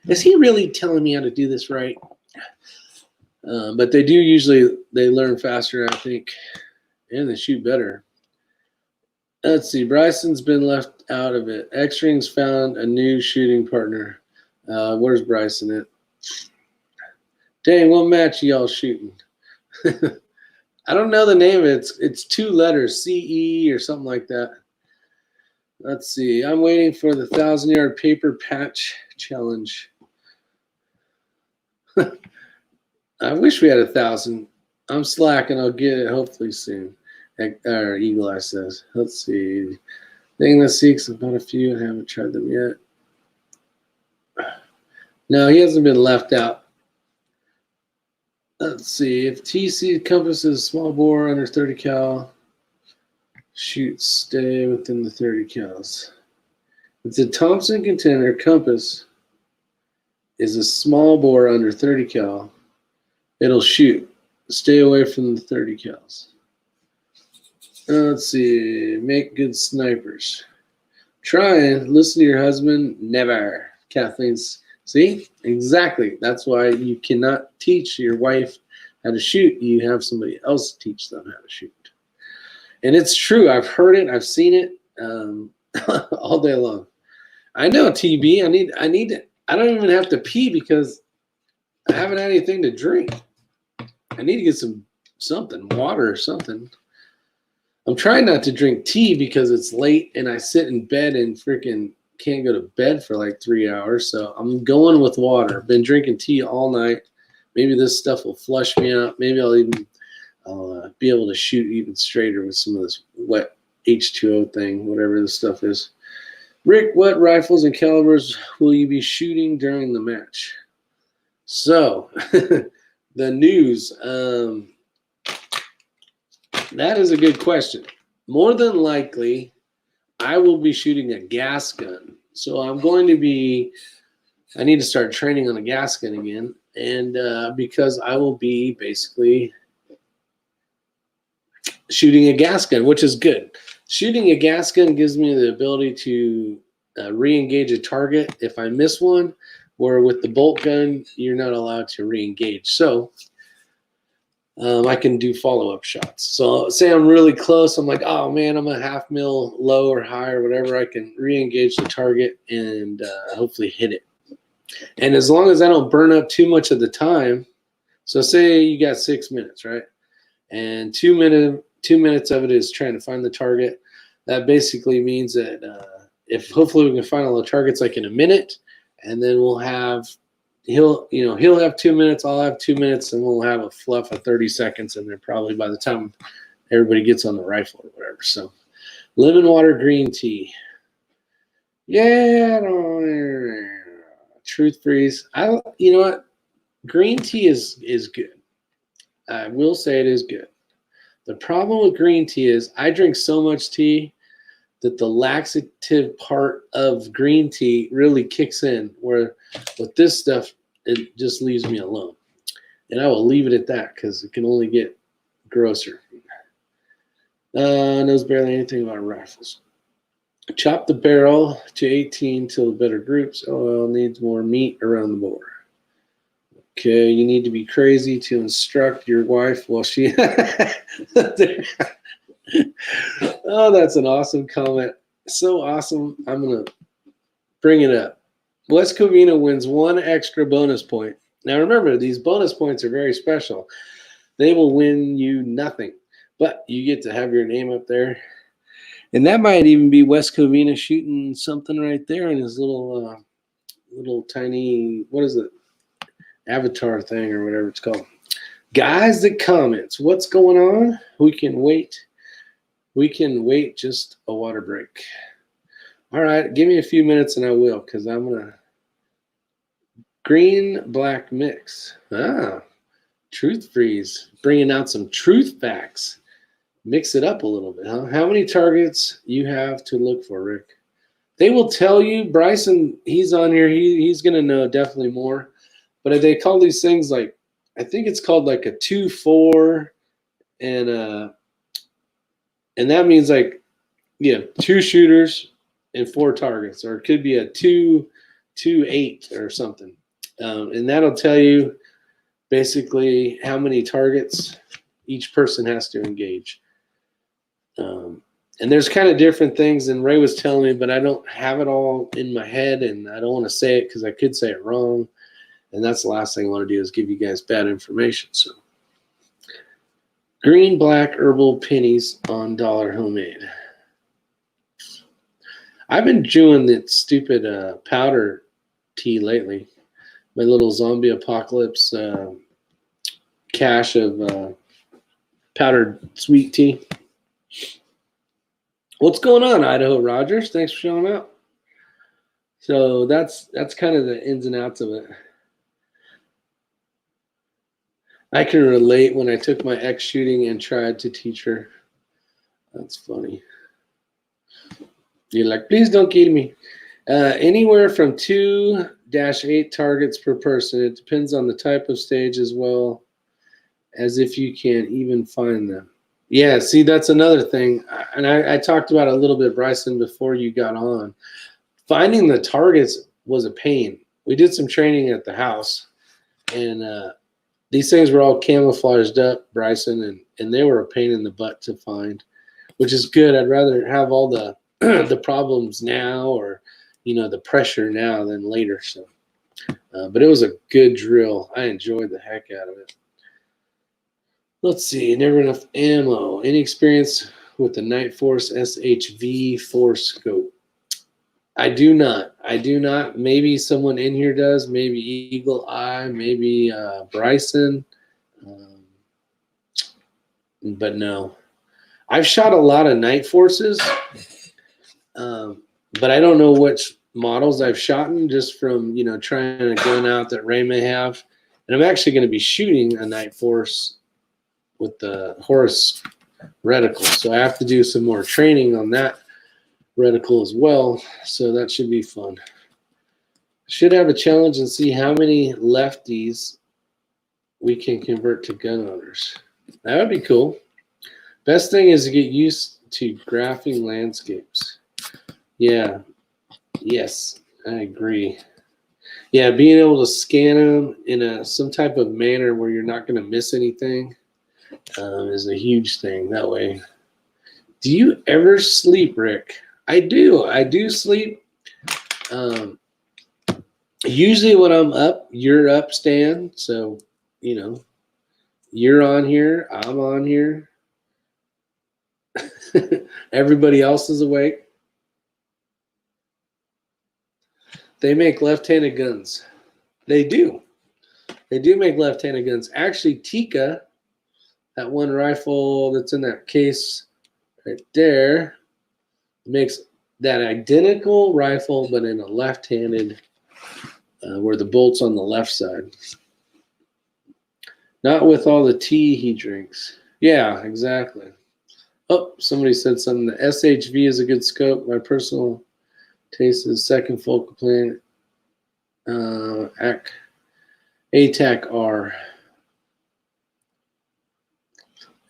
Is he really telling me how to do this right? But they learn faster, I think, and they shoot better. Let's see. Bryson's been left out of it. X-Rings found a new shooting partner. Where's Bryson at? Dang, what match y'all shooting? I don't know the name of it. It's 2 letters, CE or something like that. Let's see. I'm waiting for the 1,000-yard paper patch challenge. I wish we had 1,000. I'm slacking. I'll get it hopefully soon. Or Eagle Eye says. Let's see. Thing that seeks about a few and haven't tried them yet. No, he hasn't been left out. Let's see. If TC compass is small bore under 30 cal, stay within the 30 cals. If the Thompson Contender compass is a small bore under 30 cal, it'll shoot. Stay away from the 30 cals. Let's see. Make good snipers. Try and listen to your husband. Never. Kathleen's. See? Exactly. That's why you cannot teach your wife how to shoot. You have somebody else teach them how to shoot. And it's true. I've heard it. I've seen it all day long. I know, TB. I need to. I don't even have to pee because I haven't had anything to drink. I need to get something, water or something. I'm trying not to drink tea because it's late and I sit in bed and freaking can't go to bed for like 3 hours. So I'm going with water. Been drinking tea all night. Maybe this stuff will flush me out. Maybe I'll be able to shoot even straighter with some of this wet H2O thing, whatever this stuff is. Rick, what rifles and calibers will you be shooting during the match? So, the news. That is a good question. More than likely, I will be shooting a gas gun. So I need to start training on a gas gun again. And because I will be basically shooting a gas gun, which is good. Shooting a gas gun gives me the ability to re-engage a target if I miss one, where with the bolt gun, you're not allowed to re-engage. So I can do follow-up shots. So say I'm really close, I'm like, oh man, I'm a half mil low or high or whatever, I can re-engage the target and hopefully hit it. And as long as I don't burn up too much of the time, so say you got 6 minutes, right? And 2 minutes of it is trying to find the target. That basically means that if hopefully we can find all the targets like in a minute, and then we'll have he'll have 2 minutes, I'll have 2 minutes, and we'll have a fluff of 30 seconds in there probably by the time everybody gets on the rifle or whatever. So lemon water green tea. Yeah, truth freeze. You know what? Green tea is good. I will say it is good. The problem with green tea is I drink so much tea that the laxative part of green tea really kicks in, where with this stuff, it just leaves me alone. And I will leave it at that because it can only get grosser. Knows barely anything about rifles. Chop the barrel to 18 till the better groups. Oil needs more meat around the bore. Okay, you need to be crazy to instruct your wife while she... Oh, that's an awesome comment. So awesome. I'm going to bring it up. West Covina wins 1 extra bonus point. Now remember, these bonus points are very special. They will win you nothing, but you get to have your name up there. And that might even be West Covina shooting something right there in his little tiny, what is it, avatar thing or whatever it's called. Guys, the comments, what's going on? We can wait just a water break. All right, give me a few minutes and I will, because I'm going to green black mix. Truth freeze, bringing out some truth facts. Mix it up a little bit, huh? How many targets you have to look for, Rick? They will tell you. Bryson, he's on here. He's going to know definitely more. But they call these things like, I think it's called like a 2-4, and that means like, yeah, 2 shooters and 4 targets, or it could be a 2-8 or something. And that'll tell you basically how many targets each person has to engage. And there's kind of different things, and Ray was telling me, but I don't have it all in my head, and I don't want to say it because I could say it wrong. And that's the last thing I want to do is give you guys bad information. So green, black, herbal pennies on Dollar Homemade. I've been chewing that stupid powder tea lately. My little zombie apocalypse cache of powdered sweet tea. What's going on, Idaho Rogers? Thanks for showing up. So that's kind of the ins and outs of it. I can relate when I took my ex shooting and tried to teach her. That's funny. You're like, please don't kill me. Anywhere from 2-8 targets per person. It depends on the type of stage as well as if you can even find them. Yeah, see, that's another thing. And I talked about it a little bit, Bryson, before you got on. Finding the targets was a pain. We did some training at the house, and these things were all camouflaged up, Bryson, and they were a pain in the butt to find, which is good. I'd rather have all the the problems now, or the pressure now than later. So, but it was a good drill. I enjoyed the heck out of it. Let's see. Never enough ammo. Any experience with the Nightforce SHV 4 scope? I do not. Maybe someone in here does. Maybe Eagle Eye. Maybe Bryson. But no. I've shot a lot of Nightforces, but I don't know which models I've shot in, just from trying a gun out that Ray may have. And I'm actually going to be shooting a Nightforce with the Horus reticle, so I have to do some more training on that reticle as well, so that should be fun. Should have a challenge and see how many lefties we can convert to gun owners. That would be cool. Best thing is to get used to graphing landscapes. Yeah, yes, I agree. Yeah, being able to scan them in some type of manner where you're not going to miss anything. is a huge thing that way. Do you ever sleep, Rick? I do. I do sleep. Usually when I'm up, you're up, Stan. So, you're on here. I'm on here. Everybody else is awake. They make left-handed guns. They do. They do make left-handed guns. Actually, Tikka, that one rifle that's in that case right there, makes that identical rifle, but in a left-handed, where the bolt's on the left side. Not with all the tea he drinks. Yeah, exactly. Oh, somebody said something. The SHV is a good scope. My personal taste is second focal plane. ATAC R.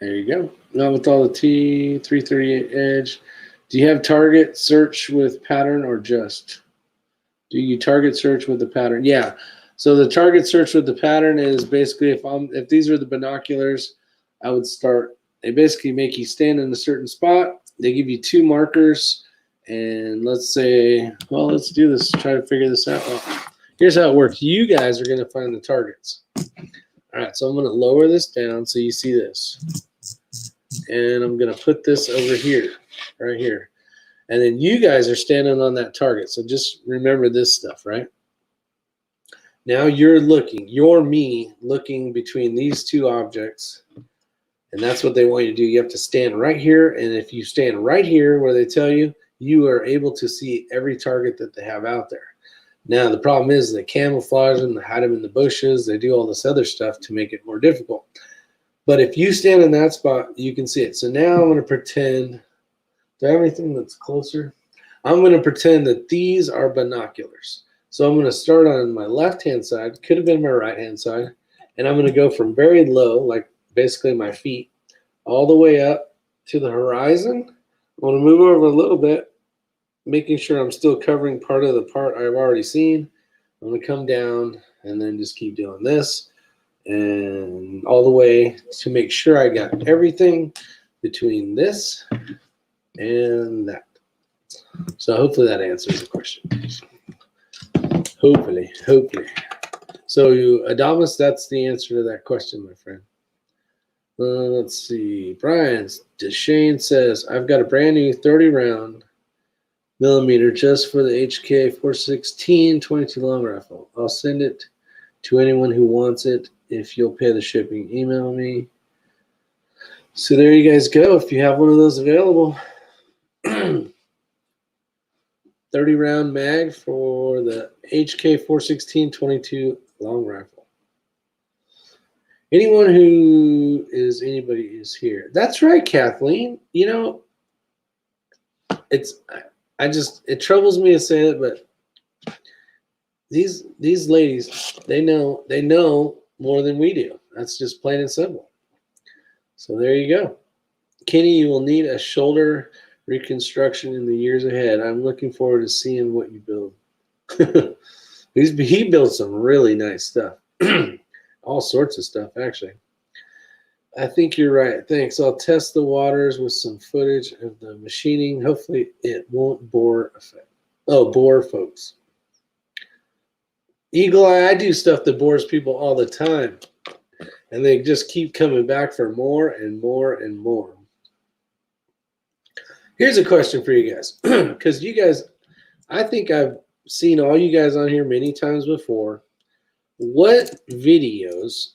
There you go. Not with all the T, 338 edge. Do you have target search with pattern or just? Do you target search with the pattern? Yeah. So the target search with the pattern is basically if these are the binoculars, I would start. They basically make you stand in a certain spot. They give you 2 markers, and let's say, well, let's do this. Try to figure this out. Well, here's how it works. You guys are going to find the targets. All right, so I'm going to lower this down so you see this. And I'm going to put this over here, right here. And then you guys are standing on that target. So just remember this stuff, right? Now you're me looking between these 2 objects. And that's what they want you to do. You have to stand right here. And if you stand right here where they tell you, you are able to see every target that they have out there. Now, the problem is they camouflage them, they hide them in the bushes, they do all this other stuff to make it more difficult. But if you stand in that spot, you can see it. So now I'm going to pretend, do I have anything that's closer? I'm going to pretend that these are binoculars. So I'm going to start on my left-hand side, could have been my right-hand side, and I'm going to go from very low, like basically my feet, all the way up to the horizon. I'm going to move over a little bit, making sure I'm still covering part of the part I've already seen. I'm going to come down and then just keep doing this and all the way to make sure I got everything between this and that. So hopefully that answers the question. Hopefully. So Adamus, that's the answer to that question, my friend. Let's see. Brian Deshane says, I've got a brand new 30 round millimeter just for the HK 416 22 long rifle. I'll send it to anyone who wants it if you'll pay the shipping. Email me. So there you guys go. If you have one of those available, 30 round mag for the HK 416 22 long rifle. Anyone who is anybody is here. That's right, Kathleen. It troubles me to say it, but these ladies, they know more than we do. That's just plain and simple. So there you go. Kenny, you will need a shoulder reconstruction in the years ahead. I'm looking forward to seeing what you build. He builds some really nice stuff. All sorts of stuff, actually. I think you're right. Thanks. I'll test the waters with some footage of the machining. Hopefully it won't bore folks. Eagle Eye, I do stuff that bores people all the time. And they just keep coming back for more and more and more. Here's a question for you guys. Because you guys, I think I've seen all you guys on here many times before. What videos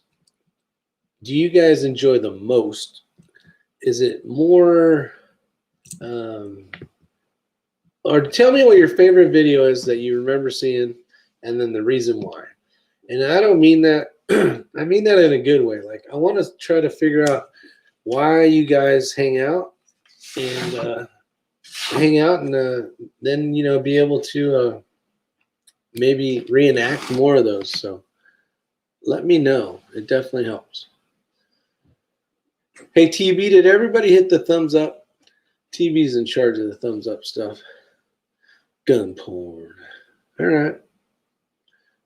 do you guys enjoy the most? Is it more, or tell me what your favorite video is that you remember seeing and then the reason why. And I don't mean that, I mean that in a good way. Like, I want to try to figure out why you guys hang out and then, be able to maybe reenact more of those. So let me know. It definitely helps. Hey, TB, did everybody hit the thumbs up? TB's in charge of the thumbs up stuff. Gun porn. All right.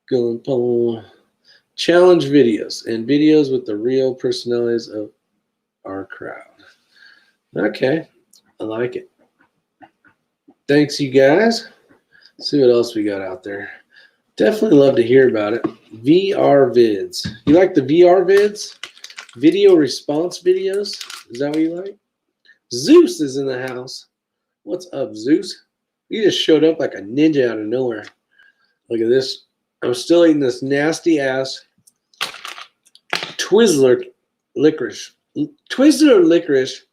Gun porn. Challenge videos and videos with the real personalities of our crowd. Okay, I like it. Thanks, you guys. Let's see what else we got out there. Definitely love to hear about it. VR vids. You like the VR vids? Video response videos? Is that what you like? Zeus is in the house. What's up, Zeus? You just showed up like a ninja out of nowhere. Look at this. I'm still eating this nasty ass Twizzler licorice. Twizzler licorice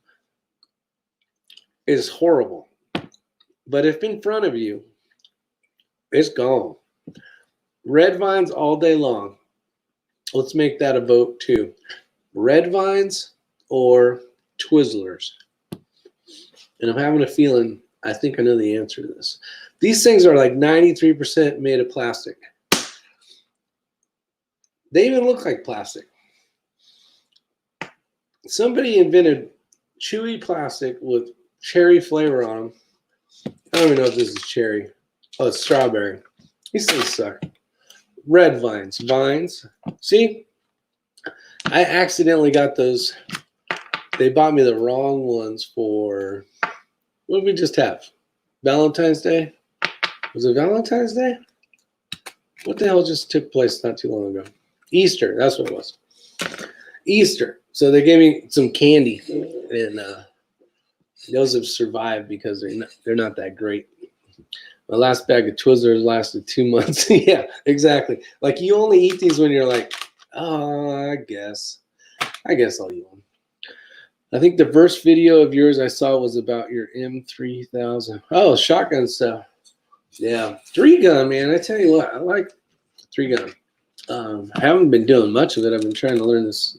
is horrible. But if in front of you, it's gone. Red vines all day long. Let's make that a vote too. Red vines or Twizzlers? And I'm having a feeling I think I know the answer to this. These things are like 93% made of plastic. They even look like plastic. Somebody invented chewy plastic with cherry flavor on them. I don't even know if this is cherry. Oh, it's strawberry. These things suck. Red vines. Vines. See? I accidentally got those. They bought me the wrong ones for, what did we just have? Valentine's Day? Was it Valentine's Day? What the hell just took place not too long ago? Easter. That's what it was. Easter. So they gave me some candy, and those have survived because they're not that great. My last bag of Twizzlers lasted 2 months. Yeah, exactly. Like you only eat these when you're like, oh, I guess I'll eat one. I think the first video of yours I saw was about your M3000. Oh, shotgun stuff. Yeah, 3-gun, man. I tell you what, I like 3-gun. I haven't been doing much of it. I've been trying to learn this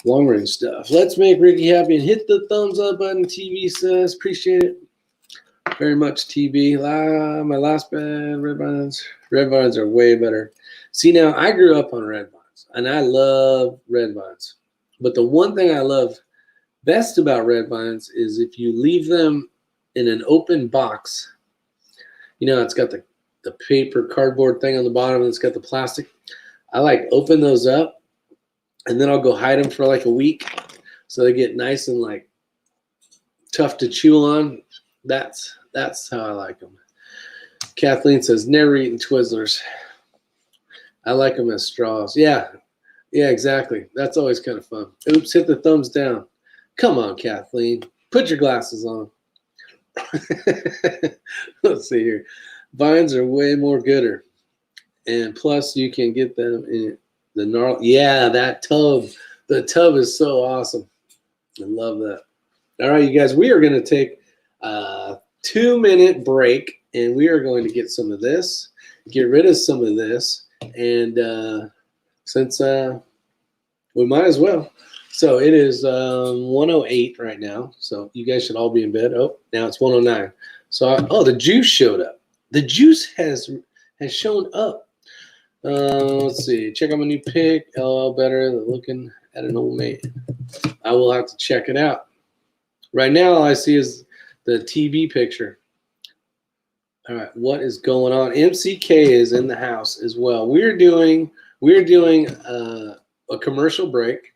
long range stuff. Let's make Ricky happy and hit the thumbs up button. TV says, appreciate it very much. TV. My last band, red vines. Red vines are way better. See, now I grew up on red vines, and I love red vines. But the one thing I love best about red vines is if you leave them in an open box. You know, it's got the paper cardboard thing on the bottom, and it's got the plastic. I like open those up, and then I'll go hide them for like a week so they get nice and like tough to chew on. That's how I like them. Kathleen says, never eaten Twizzlers. I like them as straws. Yeah, exactly. That's always kind of fun. Oops, hit the thumbs down. Come on, Kathleen. Put your glasses on. Let's see here. Vines are way more gooder. And plus, you can get them in the gnarly. Yeah, that tub. The tub is so awesome. I love that. All right, you guys, we are going to take a 2-minute break, and we are going to get some of this, get rid of some of this, and since we might as well. So it is 1:08 right now, so you guys should all be in bed. Oh, now it's 1:09. So, the juice showed up. The juice has shown up. Let's see. Check out my new pic. LOL better than looking at an old man. I will have to check it out. Right now, all I see is the TV picture. All right, what is going on? MCK is in the house as well. We're doing a commercial break,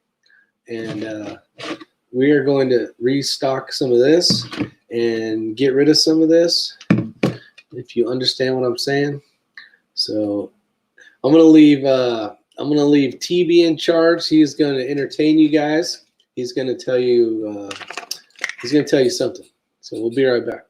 and we are going to restock some of this and get rid of some of this, if you understand what I'm saying. So I'm gonna leave TB in charge. He's going to entertain you guys. He's going to tell you something. So we'll be right back.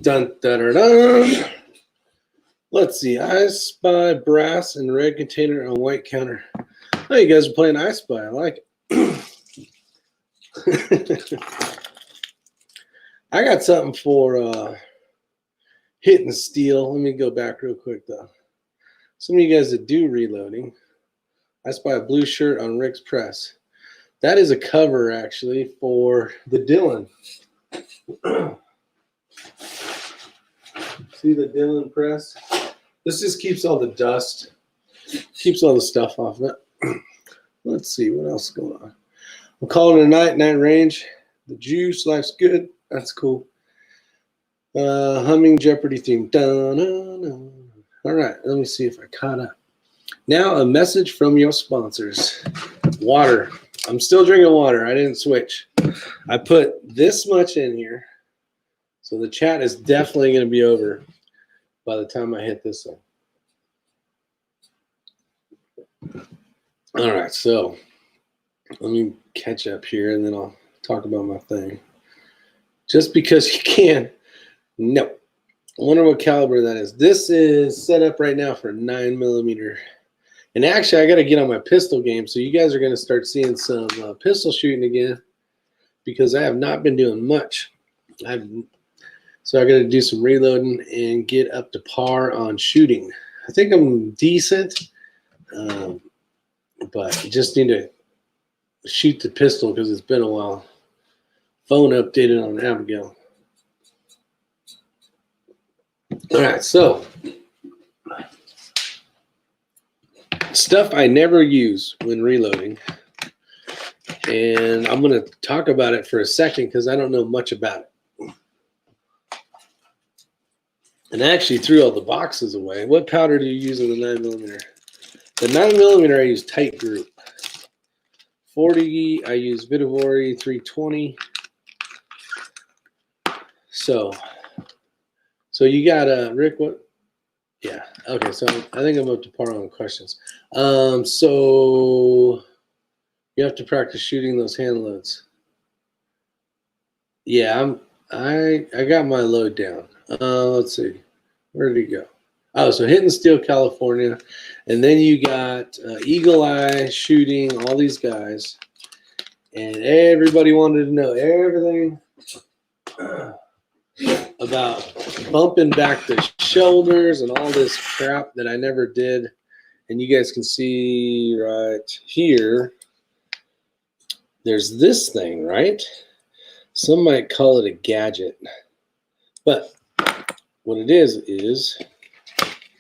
Dun, dun, dun, dun. Let's see. I Spy brass and red container on white counter. Oh, you guys are playing I Spy. I like it. I got something for hitting steel. Let me go back real quick, though. Some of you guys that do reloading. I Spy a blue shirt on Rick's press. That is a cover, actually, for the Dylan. See the Dylan press? This just keeps all the dust, keeps all the stuff off of it. Let's see, what else is going on? I'm calling it a night, night range. The juice, life's good. That's cool. Humming Jeopardy theme. Dun-dun-dun. All right, let me see if I caught up. Now, a message from your sponsors. Water. I'm still drinking water. I didn't switch. I put this much in here. So the chat is definitely going to be over by the time I hit this one. All right, so let me catch up here, and then I'll talk about my thing. Just because you can. No. I wonder what caliber that is. This is set up right now for 9mm. And actually, I got to get on my pistol game, so you guys are going to start seeing some pistol shooting again because I have not been doing much. So I got to do some reloading and get up to par on shooting. I think I'm decent, but just need to shoot the pistol because it's been a while. Phone updated on Abigail. All right, so stuff I never use when reloading, and I'm going to talk about it for a second because I don't know much about it. And I actually threw all the boxes away. What powder do you use in the 9mm? The 9mm I use Tight Group. 40 I use Vihtavuori 320. So you got Rick, what? Yeah. Okay. So I think I'm up to par on questions. So you have to practice shooting those hand loads. Yeah, I got my load down. Let's see. Where did he go? Oh, so Hitting Steel, California. And then you got Eagle Eye shooting, all these guys. And everybody wanted to know everything about bumping back the shoulders and all this crap that I never did. And you guys can see right here, there's this thing, right? Some might call it a gadget. But what it is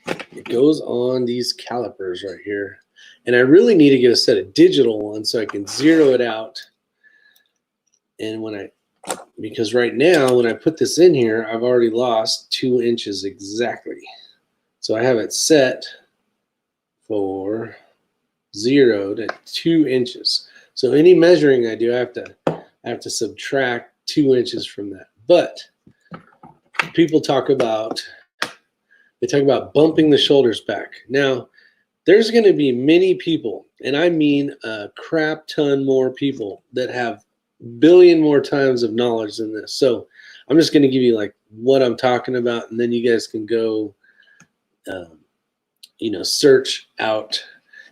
it goes on these calipers right here. And I really need to get a set of digital ones so I can zero it out. And because right now, when I put this in here, I've already lost 2 inches exactly. So I have it set for 0 to 2 inches. So any measuring I do, I have to subtract 2 inches from that. But people talk about bumping the shoulders back. Now, there's going to be many people, and I mean a crap ton more people that have billion more times of knowledge than this. So I'm just going to give you like what I'm talking about, and then you guys can go, search out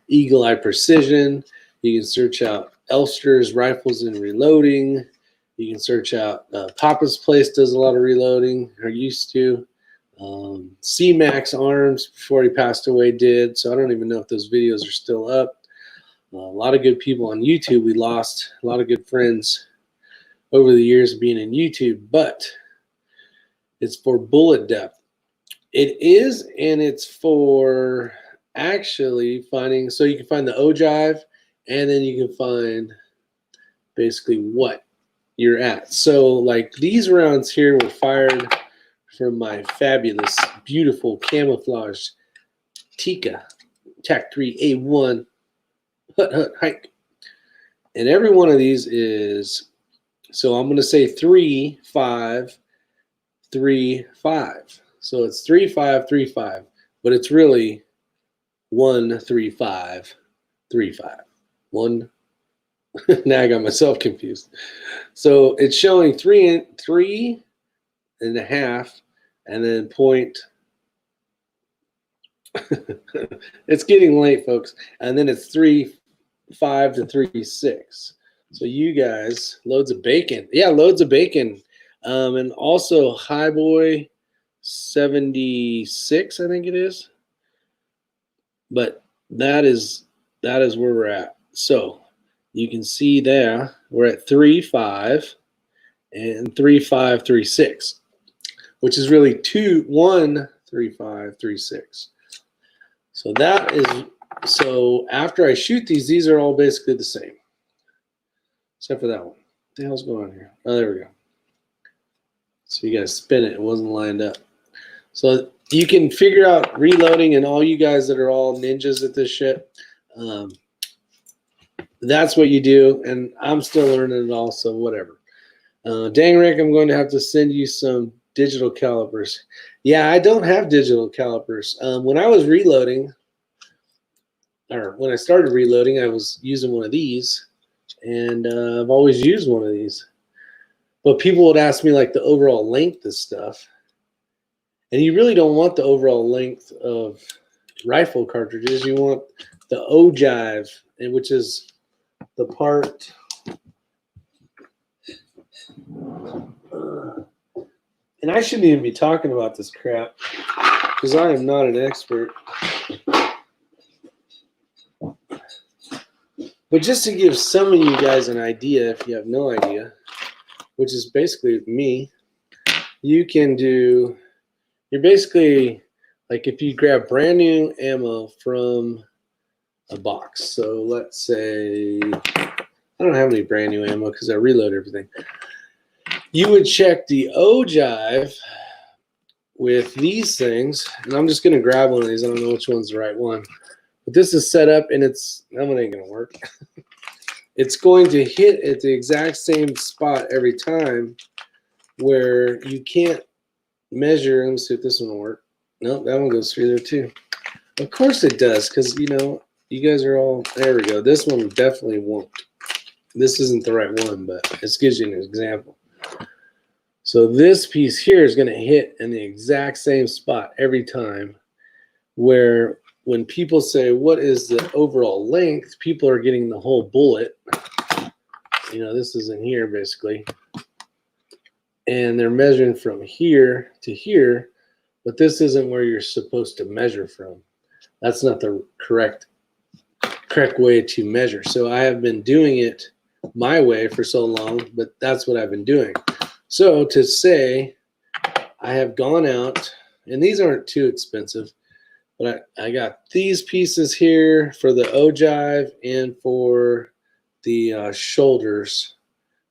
Eagle Eye Precision. You can search out Elster's Rifles and Reloading. You can search out Papa's Place does a lot of reloading, or used to. C-Max Arms, before he passed away, did. So I don't even know if those videos are still up. A lot of good people on YouTube. We lost a lot of good friends over the years of being in YouTube, but it's for bullet depth. It is, and it's for actually finding, so you can find the ogive, and then you can find basically what you're at. So like these rounds here were fired from my fabulous, beautiful camouflage Tikka TAC-3A1 Hut Hike. And every one of these is, so I'm going to say 3, 5, 3, 5. So it's 3, 5, 3, 5, but it's really 1, 3, 5, 3, 5. 1. Now I got myself confused. So it's showing 3.5 and then point. It's getting late, folks. And then it's 3.5 to 3.6. So you guys, loads of bacon. Yeah, loads of bacon. And also High Boy 76, I think it is. But that is where we're at. So you can see there we're at 3.5 and 3.5, 3.6, which is really 1, 3.5, 3.6. So that is, so after I shoot these are all basically the same. Except for that one. What the hell's going on here? Oh, there we go. So you guys spin it. It wasn't lined up. So you can figure out reloading, and all you guys that are all ninjas at this shit, that's what you do. And I'm still learning it all, so whatever. Dang, Rick, I'm going to have to send you some digital calipers. Yeah, I don't have digital calipers. When I was reloading, or when I started reloading, I was using one of these. And I've always used one of these. But people would ask me like the overall length of stuff. And you really don't want the overall length of rifle cartridges. You want the ogive, which is the part. And I shouldn't even be talking about this crap because I am not an expert. But just to give some of you guys an idea, if you have no idea, which is basically me, you can do, you're basically, like if you grab brand new ammo from a box. So let's say, I don't have any brand new ammo because I reload everything. You would check the ogive with these things, and I'm just going to grab one of these. I don't know which one's the right one. But this is set up, and it's, that one ain't going to work. It's going to hit at the exact same spot every time where you can't measure. Let me see if this one will work. Nope, that one goes through there too. Of course it does, because, you know, you guys are all, there we go. This one definitely won't. This isn't the right one, but this gives you an example. So this piece here is going to hit in the exact same spot every time, where when people say, what is the overall length, people are getting the whole bullet. You know, this is in here basically. And they're measuring from here to here, but this isn't where you're supposed to measure from. That's not the correct way to measure. So I have been doing it my way for so long, but that's what I've been doing. So to say I have gone out, and these aren't too expensive, but I got these pieces here for the ogive and for the shoulders,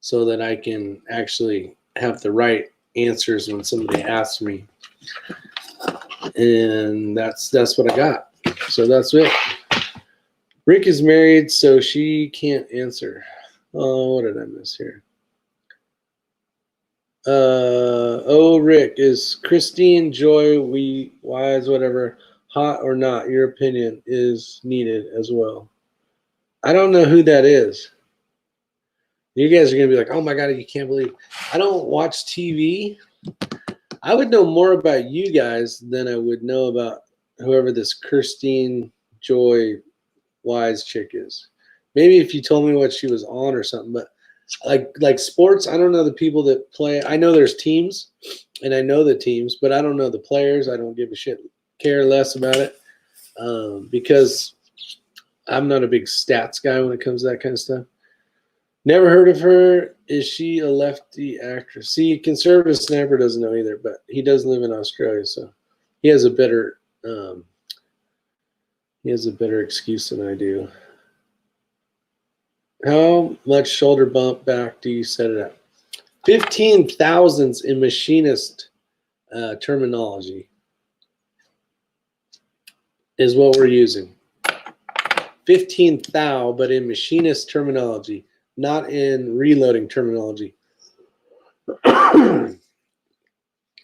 so that I can actually have the right answers when somebody asks me. And that's what I got. So that's it. Rick is married, so she can't answer. Oh, what did I miss here? Rick, is Christine Joy Wise, whatever, hot or not? Your opinion is needed as well. I don't know who that is. You guys are going to be like, oh my God, you can't believe. I don't watch TV. I would know more about you guys than I would know about whoever this Christine Joy Wise chick is. Maybe if you told me what she was on or something, but like sports, I don't know the people that play. I know there's teams, and I know the teams, but I don't know the players. I don't give a shit, care less about it, because I'm not a big stats guy when it comes to that kind of stuff. Never heard of her. Is she a lefty actress? See, Conservative Sniper doesn't know either, but he does live in Australia, so he has a better excuse than I do. How much shoulder bump back do you set it at? 15,000s in machinist terminology is what we're using. 15,000, but in machinist terminology, not in reloading terminology.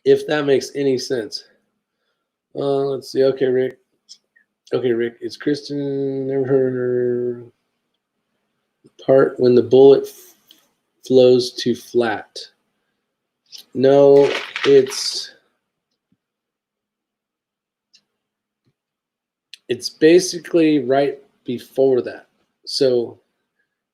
If that makes any sense. Let's see. Okay, Rick. It's Kristen. Never heard her. Part when the bullet flows to flat. No, it's It's basically right before that. So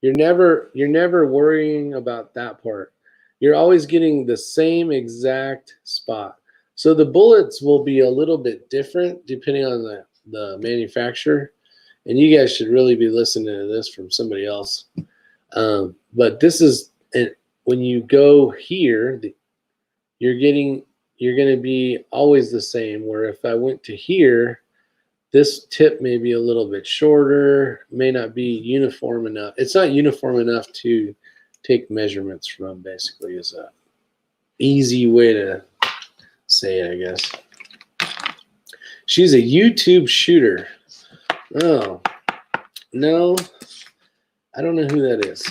you're never worrying about that part. You're always getting the same exact spot. So the bullets will be a little bit different depending on the manufacturer. And you guys should really be listening to this from somebody else. But this is, when you go here, you're going to be always the same. Where if I went to here, this tip may be a little bit shorter, may not be uniform enough. It's not uniform enough to take measurements from, basically, is a easy way to say it, I guess. She's a YouTube shooter. Oh, no, I don't know who that is.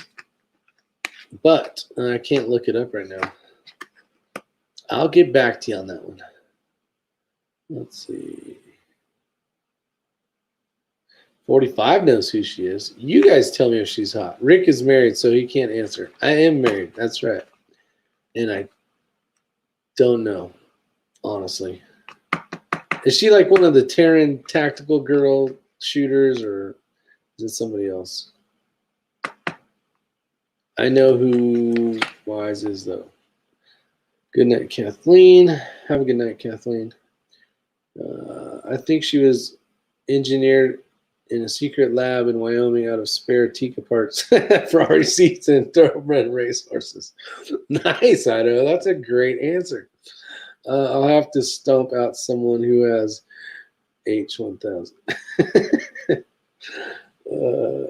But I can't look it up right now. I'll get back to you on that one. Let's see. 45 knows who she is. You guys tell me if she's hot. Rick is married, so he can't answer. I am married. That's right. And I don't know, honestly. Is she like one of the Terran tactical girl shooters, or is it somebody else? I know who Wise is, though. Good night, Kathleen. Have a good night, Kathleen. I think she was engineered in a secret lab in Wyoming out of spare Tika parts, Ferrari seats, and thoroughbred racehorses. Nice, Idaho. That's a great answer. I'll have to stomp out someone who has H1000.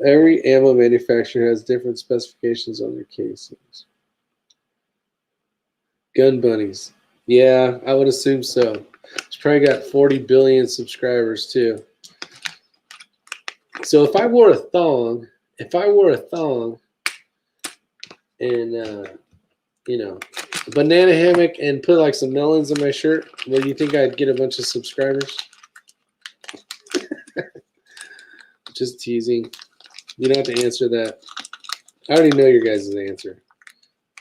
Every ammo manufacturer has different specifications on their casings. Gun bunnies. Yeah, I would assume so. It's probably got 40 billion subscribers, too. So if I wore a thong, and, you know, a banana hammock and put like some melons in my shirt, well, you think I'd get a bunch of subscribers? Just teasing. You don't have to answer that. I already know your guys' answer.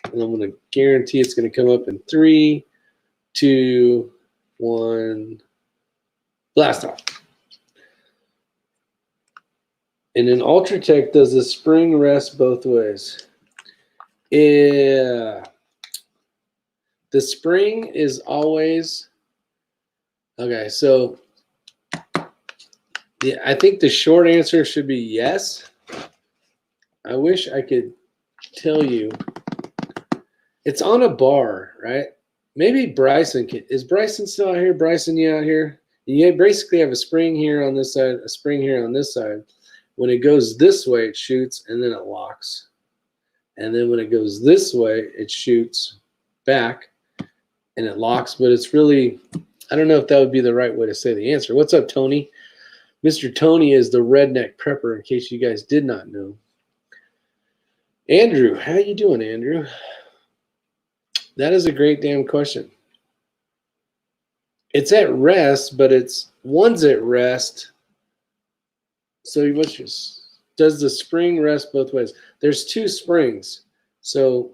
And I'm going to guarantee it's going to come up in 3, 2, 1. Blast off. And an Ultratech, does the spring rest both ways? Yeah. The spring is always... Okay, so yeah, I think the short answer should be yes. I wish I could tell you. It's on a bar, right? Maybe Bryson can. Is Bryson still out here? Bryson, you out here? You basically have a spring here on this side, a spring here on this side. When it goes this way, it shoots, and then it locks. And then when it goes this way, it shoots back, and it locks. But it's really, I don't know if that would be the right way to say the answer. What's up, Tony? Mr. Tony is the redneck prepper, in case you guys did not know. Andrew, how you doing, Andrew? That is a great damn question. It's at rest, but one's at rest. So does the spring rest both ways? There's 2 springs. So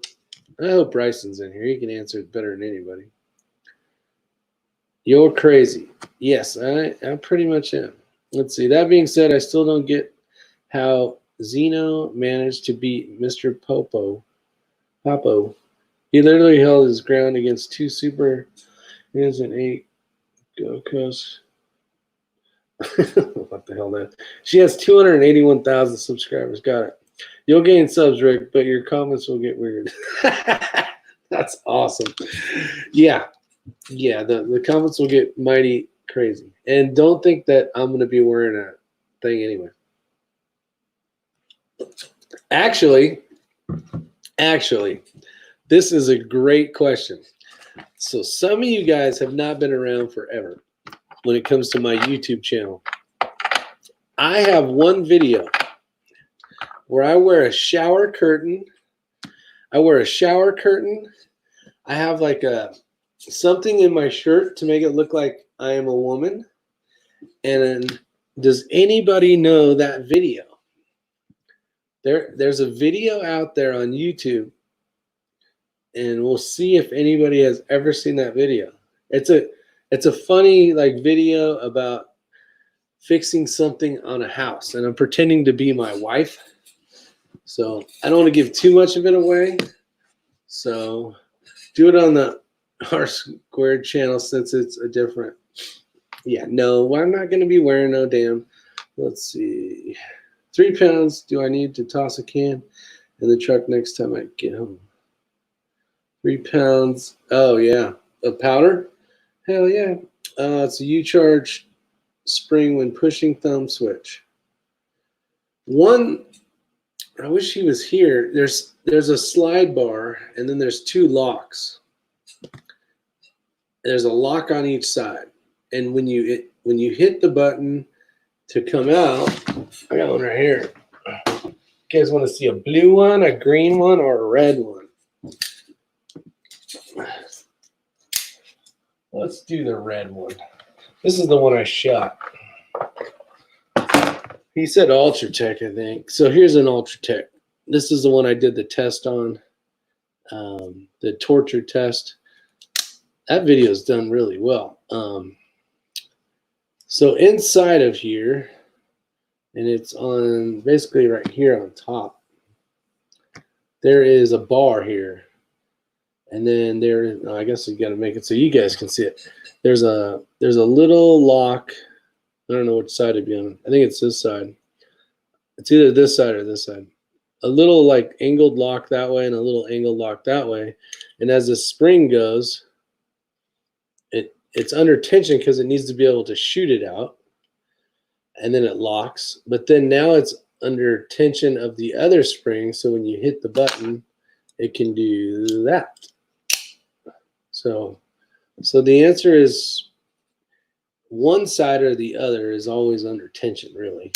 I hope Bryson's in here. He can answer it better than anybody. You're crazy. Yes, I pretty much am. Let's see. That being said, I still don't get how Zeno managed to beat Mr. Popo. He literally held his ground against 2 super and 8 Gokos. What the hell, man? She has 281,000 subscribers. Got it. You'll gain subs, Rick, but your comments will get weird. That's awesome. Yeah. The comments will get mighty crazy. And don't think that I'm going to be wearing a thing anyway. Actually, this is a great question. So some of you guys have not been around forever when it comes to my YouTube channel. I have one video where I wear a shower curtain. I have like something in my shirt to make it look like I am a woman. And does anybody know that video? There's a video out there on YouTube, and we'll see if anybody has ever seen that video. It's a funny like video about fixing something on a house, and I'm pretending to be my wife. So I don't want to give too much of it away. So do it on the R Squared channel since it's a different. Yeah, no, I'm not going to be wearing no damn. Let's see. 3 pounds. Do I need to toss a can in the truck next time I get home? 3 pounds. Oh, yeah. Of powder? Hell yeah. It's a U-charge spring when pushing thumb switch. One, I wish he was here. There's a slide bar, and then there's 2 locks. There's a lock on each side. And when you hit the button to come out, I got one right here. You guys want to see a blue one, a green one, or a red one? Let's do the red one. This is the one I shot. He said Ultratech, I think. So here's an Ultratech. This is the one I did the test on, the torture test. That video is done really well. So inside of here, and it's on basically right here on top, there is a bar here. And then there, I guess you got to make it so you guys can see it. There's a little lock. I don't know which side it'd be on. I think it's this side. It's either this side or this side. A little like angled lock that way and a little angled lock that way. And as the spring goes, it's under tension because it needs to be able to shoot it out. And then it locks. But then now it's under tension of the other spring. So when you hit the button, it can do that. So the answer is one side or the other is always under tension, really.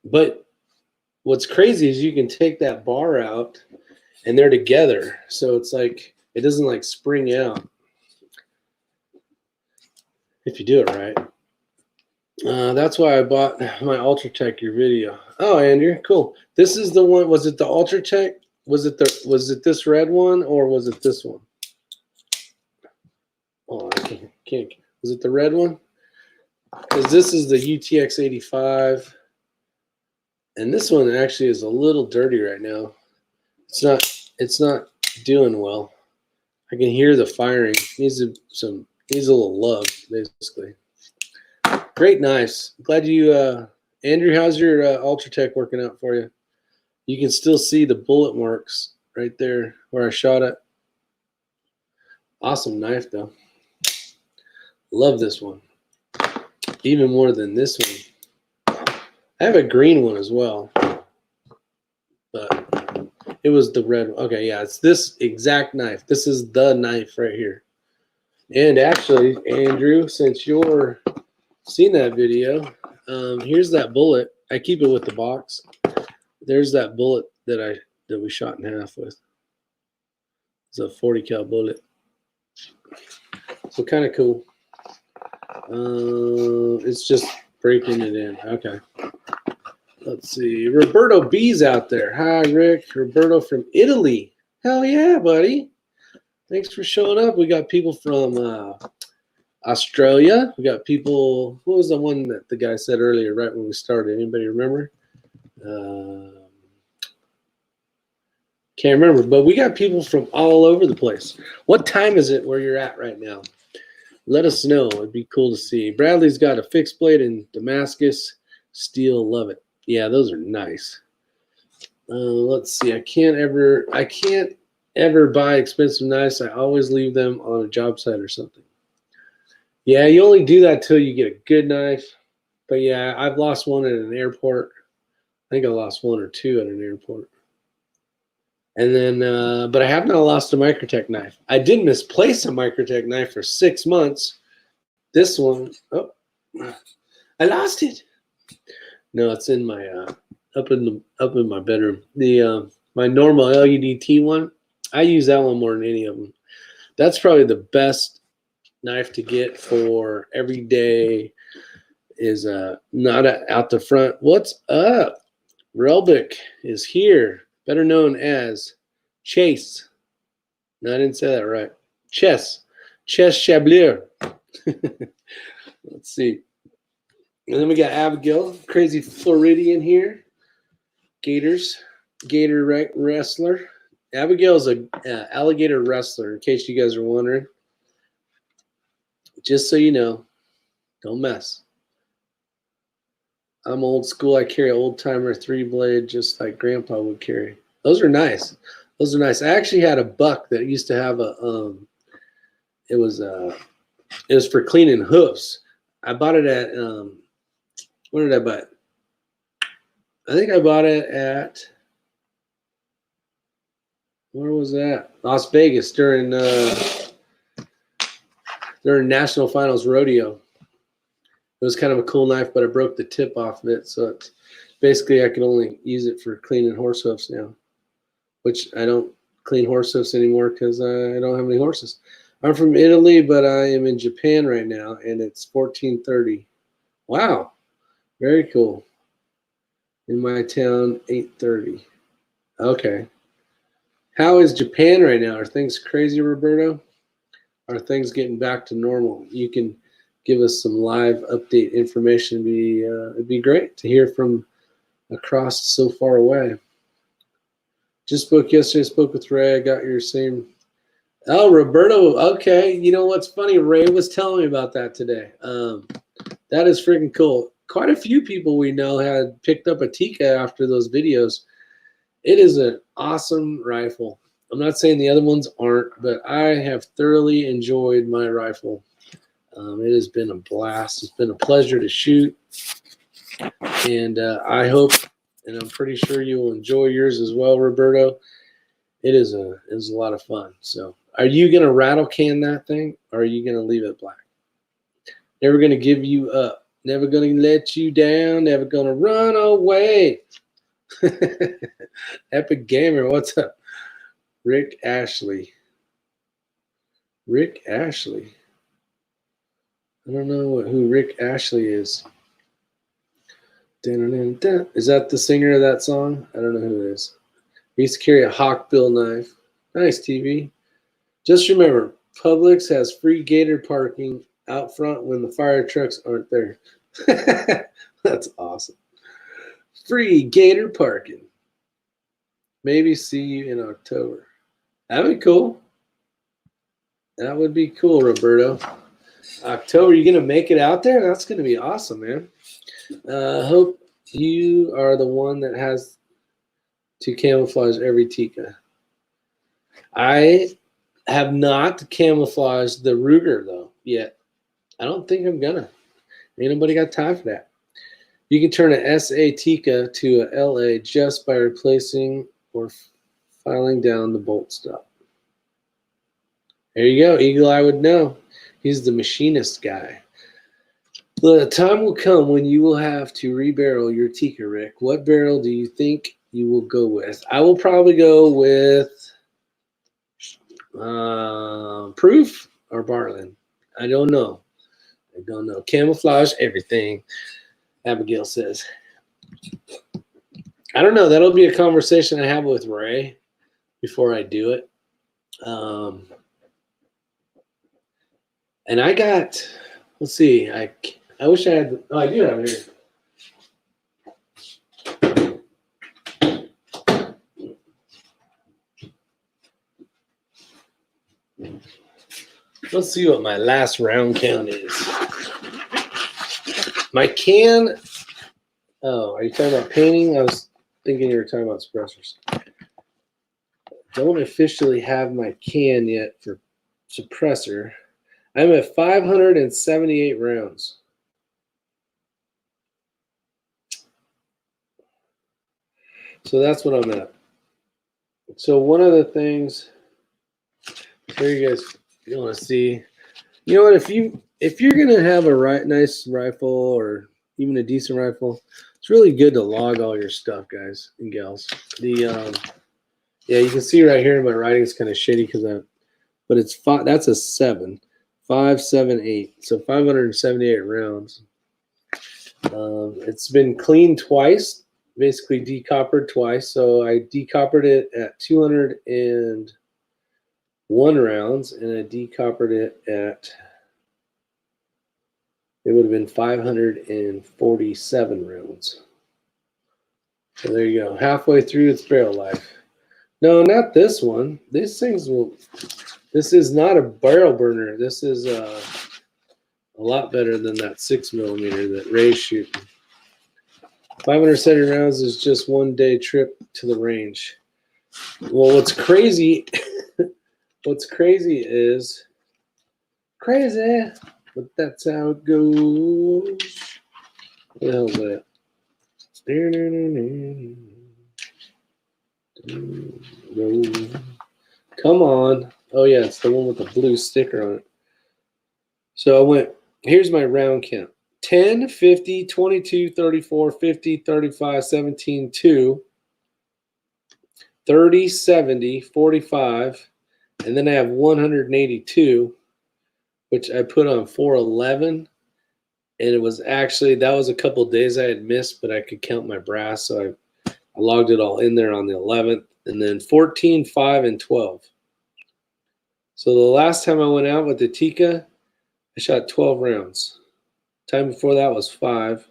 But what's crazy is you can take that bar out and they're together. So it's like, it doesn't like spring out if you do it right. That's why I bought my Ultratech, your video. Oh, Andrew, cool. This is the one, was it the Ultratech? Was it this red one or was it this one? Oh, I can't. Was it the red one? Because this is the UTX 85. And this one actually is a little dirty right now. It's not doing well. I can hear the firing. Needs a little love, basically. Great knives. Glad you, Andrew. How's your Ultratech working out for you? You can still see the bullet marks right there where I shot it. Awesome knife, though. Love this one, even more than this one. I have a green one as well, but it was the red one. Okay, yeah, it's this exact knife. This is the knife right here. And actually, Andrew, since you're seen that video, here's that bullet. I keep it with the box. There's that bullet that we shot in half with. It's a 40 cal bullet. So kind of cool. It's just breaking it in. Okay. Let's see. Roberto B's out there. Hi, Rick. Roberto from Italy. Hell yeah, buddy. Thanks for showing up. We got people from Australia. We got people. What was the one that the guy said earlier, right when we started? Anybody remember? Can't remember, but we got people from all over the place. What time is it where you're at right now? Let us know. It'd be cool to see. Bradley's got a fixed blade in Damascus steel. Love it. Yeah, those are nice. Let's see. I can't ever buy expensive knives. I always leave them on a job site or something. Yeah, you only do that till you get a good knife. But yeah, I've lost one at an airport. I think I lost one or two at an airport. And then, but I have not lost a Microtech knife. I did misplace a Microtech knife for 6 months. This one, oh, I lost it. No, it's in my up in my bedroom. The my normal LEDT one, I use that one more than any of them. That's probably the best knife to get for every day. Is not out the front. What's up? Relbic is here. Better known as Chase. No, I didn't say that right. Chess Chablier. Let's see. And then we got Abigail, crazy Floridian here. Gators, Gator wrestler. Abigail's a alligator wrestler, in case you guys are wondering. Just so you know, don't mess. I'm old school. I carry an old timer 3-blade just like Grandpa would carry. Those are nice. Those are nice. I actually had a buck that used to have a it was for cleaning hoofs. I bought it at where did I buy it? I think I bought it at, where was that? Las Vegas during National Finals Rodeo. It was kind of a cool knife, but I broke the tip off of it, so it's basically I can only use it for cleaning horse hoofs now, which I don't clean horse hoofs anymore because I don't have any horses. I'm from Italy, but I am in Japan right now, and it's 14:30. Wow, very cool. In my town, 8:30. Okay. How is Japan right now? Are things crazy, Roberto? Are things getting back to normal? You can give us some live update information. It'd be great to hear from across so far away. Just spoke yesterday, spoke with Ray. I got your same. Oh, Roberto. Okay. You know what's funny? Ray was telling me about that today. That is freaking cool. Quite a few people we know had picked up a Tikka after those videos. It is an awesome rifle. I'm not saying the other ones aren't, but I have thoroughly enjoyed my rifle. It has been a blast. It's been a pleasure to shoot. And I hope, and I'm pretty sure you will enjoy yours as well, Roberto. It is a lot of fun. So are you going to rattle can that thing, or are you going to leave it black? Never going to give you up. Never going to let you down. Never going to run away. Epic Gamer, what's up? Rick Ashley. Rick Ashley. I don't know who Rick Ashley is. Is that the singer of that song? I don't know who it is. He used to carry a Hawkbill knife. Nice, TV. Just remember, Publix has free gator parking out front when the fire trucks aren't there. That's awesome. Free gator parking. Maybe see you in October. That'd be cool. That would be cool, Roberto. October, you gonna make it out there? That's gonna be awesome, man. Hope you are the one that has to camouflage every Tikka. I have not camouflaged the Ruger though yet. I don't think I'm gonna. Ain't nobody got time for that. You can turn a SA Tikka to a LA just by replacing or filing down the bolt stop. There you go. Eagle Eye would know. He's the machinist guy. The time will come when you will have to rebarrel your Tikka, Rick. What barrel do you think you will go with? I will probably go with Proof or Bartland. I don't know. Camouflage everything, Abigail says. I don't know. That'll be a conversation I have with Ray before I do it. And I got, let's see, I wish I had, oh, I do have it here. Let's see what my last round count is. My can, oh, are you talking about painting? I was thinking you were talking about suppressors. Don't officially have my can yet for suppressor. I'm at 578 rounds. So that's what I'm at. So one of the things, here you guys, you want to see, you know what, if you're gonna have a nice rifle or even a decent rifle, it's really good to log all your stuff, guys and gals. Yeah, you can see right here my writing is kind of shitty but it's that's a 7, 5, 7, 8, so 578 rounds. It's been cleaned twice, basically decoppered twice. So I decoppered it at 201 rounds, and I decoppered it at it would have been 547 rounds. So there you go. Halfway through its barrel life. No, not this one. This is not a barrel burner. This is a lot better than that 6mm that Ray's shooting. 570 rounds is just 1 day trip to the range. Well, what's crazy is crazy, but that's how it goes. What the hell's that? Come on. Oh, yeah, it's the one with the blue sticker on it. So here's my round count. 10, 50, 22, 34, 50, 35, 17, 2, 30, 70, 45, and then I have 182, which I put on 411. And it was actually, that was a couple of days I had missed, but I could count my brass, so I logged it all in there on the 11th. And then 14, 5, and 12. So the last time I went out with the Tikka, I shot 12 rounds. Time before that was 5.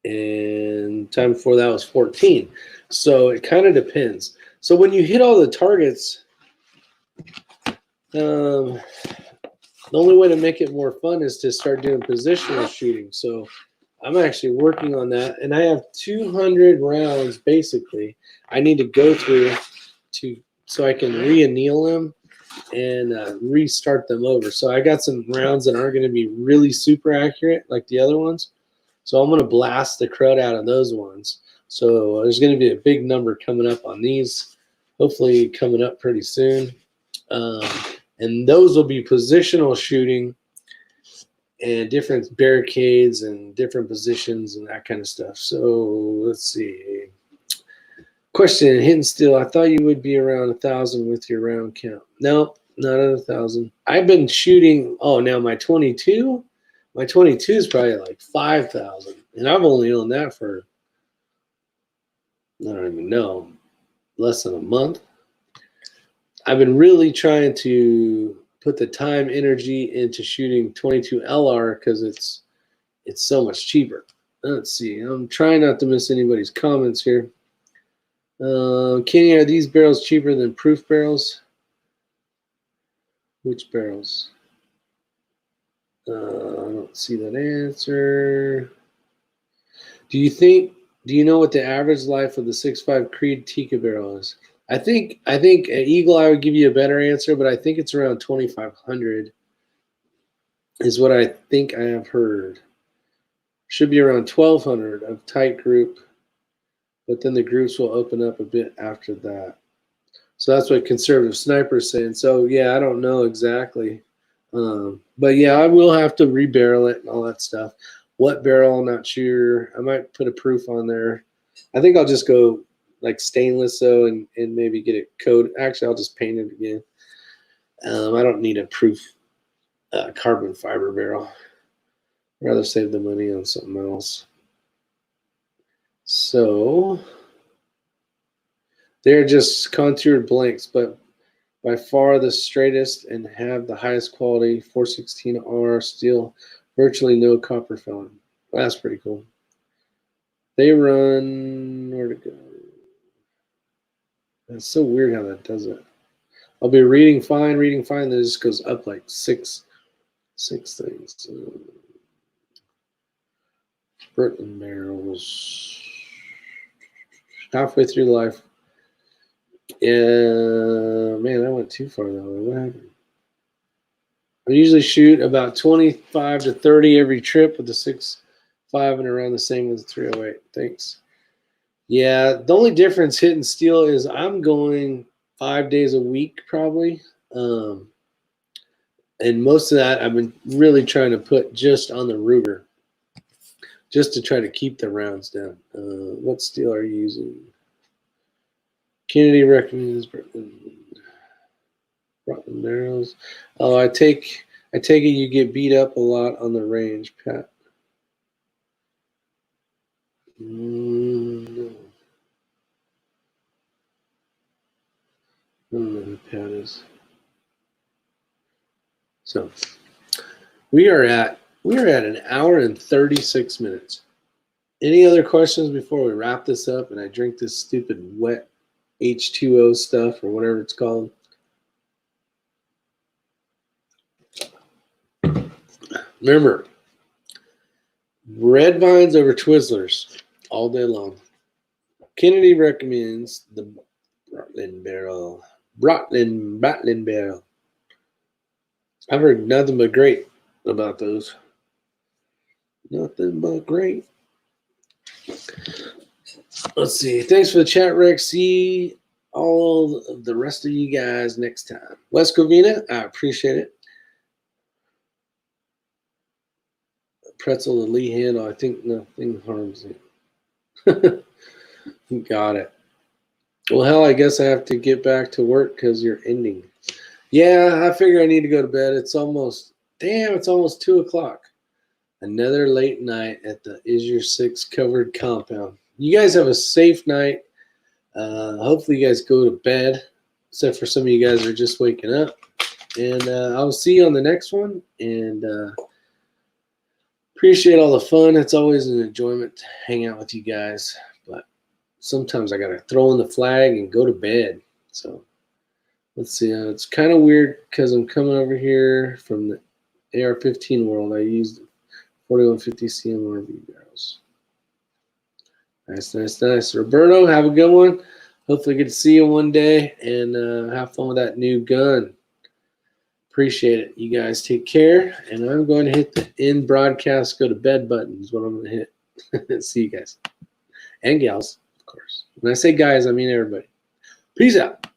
And time before that was 14. So it kind of depends. So when you hit all the targets, the only way to make it more fun is to start doing positional shooting. So I'm actually working on that, and I have 200 rounds basically I need to go through so I can re-anneal them and restart them over. So I got some rounds that aren't going to be really super accurate like the other ones. So I'm going to blast the crud out of those ones. So there's going to be a big number coming up on these, hopefully coming up pretty soon. And those will be positional shooting and different barricades and different positions and that kind of stuff. So let's see. Question, hidden steel. I thought you would be around 1,000 with your round count. No, not at 1,000. I've been shooting. Oh, now my 22. My 22 is probably like 5,000, and I've only owned that for, I don't even know, less than a month. I've been really trying to put the time, energy into shooting 22 LR because it's so much cheaper. Let's see. I'm trying not to miss anybody's comments here. Kenny, are these barrels cheaper than proof barrels? Which barrels? I don't see that answer. Do you know what the average life of the 6.5 Creed Tikka barrel is? I think Eagle Eye would give you a better answer, but I think it's around 2,500 is what I think I have heard. Should be around 1,200 of tight group, but then the groups will open up a bit after that. So that's what Conservative Sniper is saying. So yeah, I don't know exactly. But yeah, I will have to rebarrel it and all that stuff. What barrel, I'm not sure. I might put a proof on there. I think I'll just go like stainless though and maybe get it coated. Actually, I'll just paint it again. I don't need a proof carbon fiber barrel. I'd rather save the money on something else. So they're just contoured blanks, but by far the straightest and have the highest quality 416R steel, virtually no copper filling. That's pretty cool. They run, where to go? That's so weird how that does it. I'll be reading fine, then it just goes up like six things. Brooklyn barrels. Halfway through life. Yeah, man, I went too far though. What happened? I usually shoot about 25 to 30 every trip with the 6.5 and around the same with the 308. Thanks. Yeah, the only difference hitting steel is I'm going 5 days a week probably. And most of that I've been really trying to put just on the Ruger, just to try to keep the rounds down. What steel are you using? Kennedy recommends Brooklyn barrels. Oh, I take it you get beat up a lot on the range, Pat. No. I don't know who Pat is. So we are at We're at an hour and 36 minutes. Any other questions before we wrap this up and I drink this stupid wet H2O stuff or whatever it's called? Remember, red vines over Twizzlers all day long. Kennedy recommends the Brooklyn Barrel. Brooklyn Barrel. I've heard nothing but great about those. Nothing but great. Let's see. Thanks for the chat, Rex. See all of the rest of you guys next time. Wes Covina, I appreciate it. Pretzel and Lee handle, I think nothing harms it. Got it. Well, hell, I guess I have to get back to work because you're ending. Yeah, I figure I need to go to bed. It's almost 2 o'clock. Another late night at the Is Your Six Covered compound. You guys have a safe night. Hopefully you guys go to bed, except for some of you guys are just waking up. And I'll see you on the next one. And appreciate all the fun. It's always an enjoyment to hang out with you guys. But sometimes I got to throw in the flag and go to bed. So let's see. It's kind of weird because I'm coming over here from the AR-15 world. I used 4150 CMRV barrels. Nice. Roberto, have a good one. Hopefully get to see you one day and have fun with that new gun. Appreciate it. You guys take care. And I'm going to hit the end broadcast, go to bed button is what I'm going to hit. See you guys. And gals, of course. When I say guys, I mean everybody. Peace out.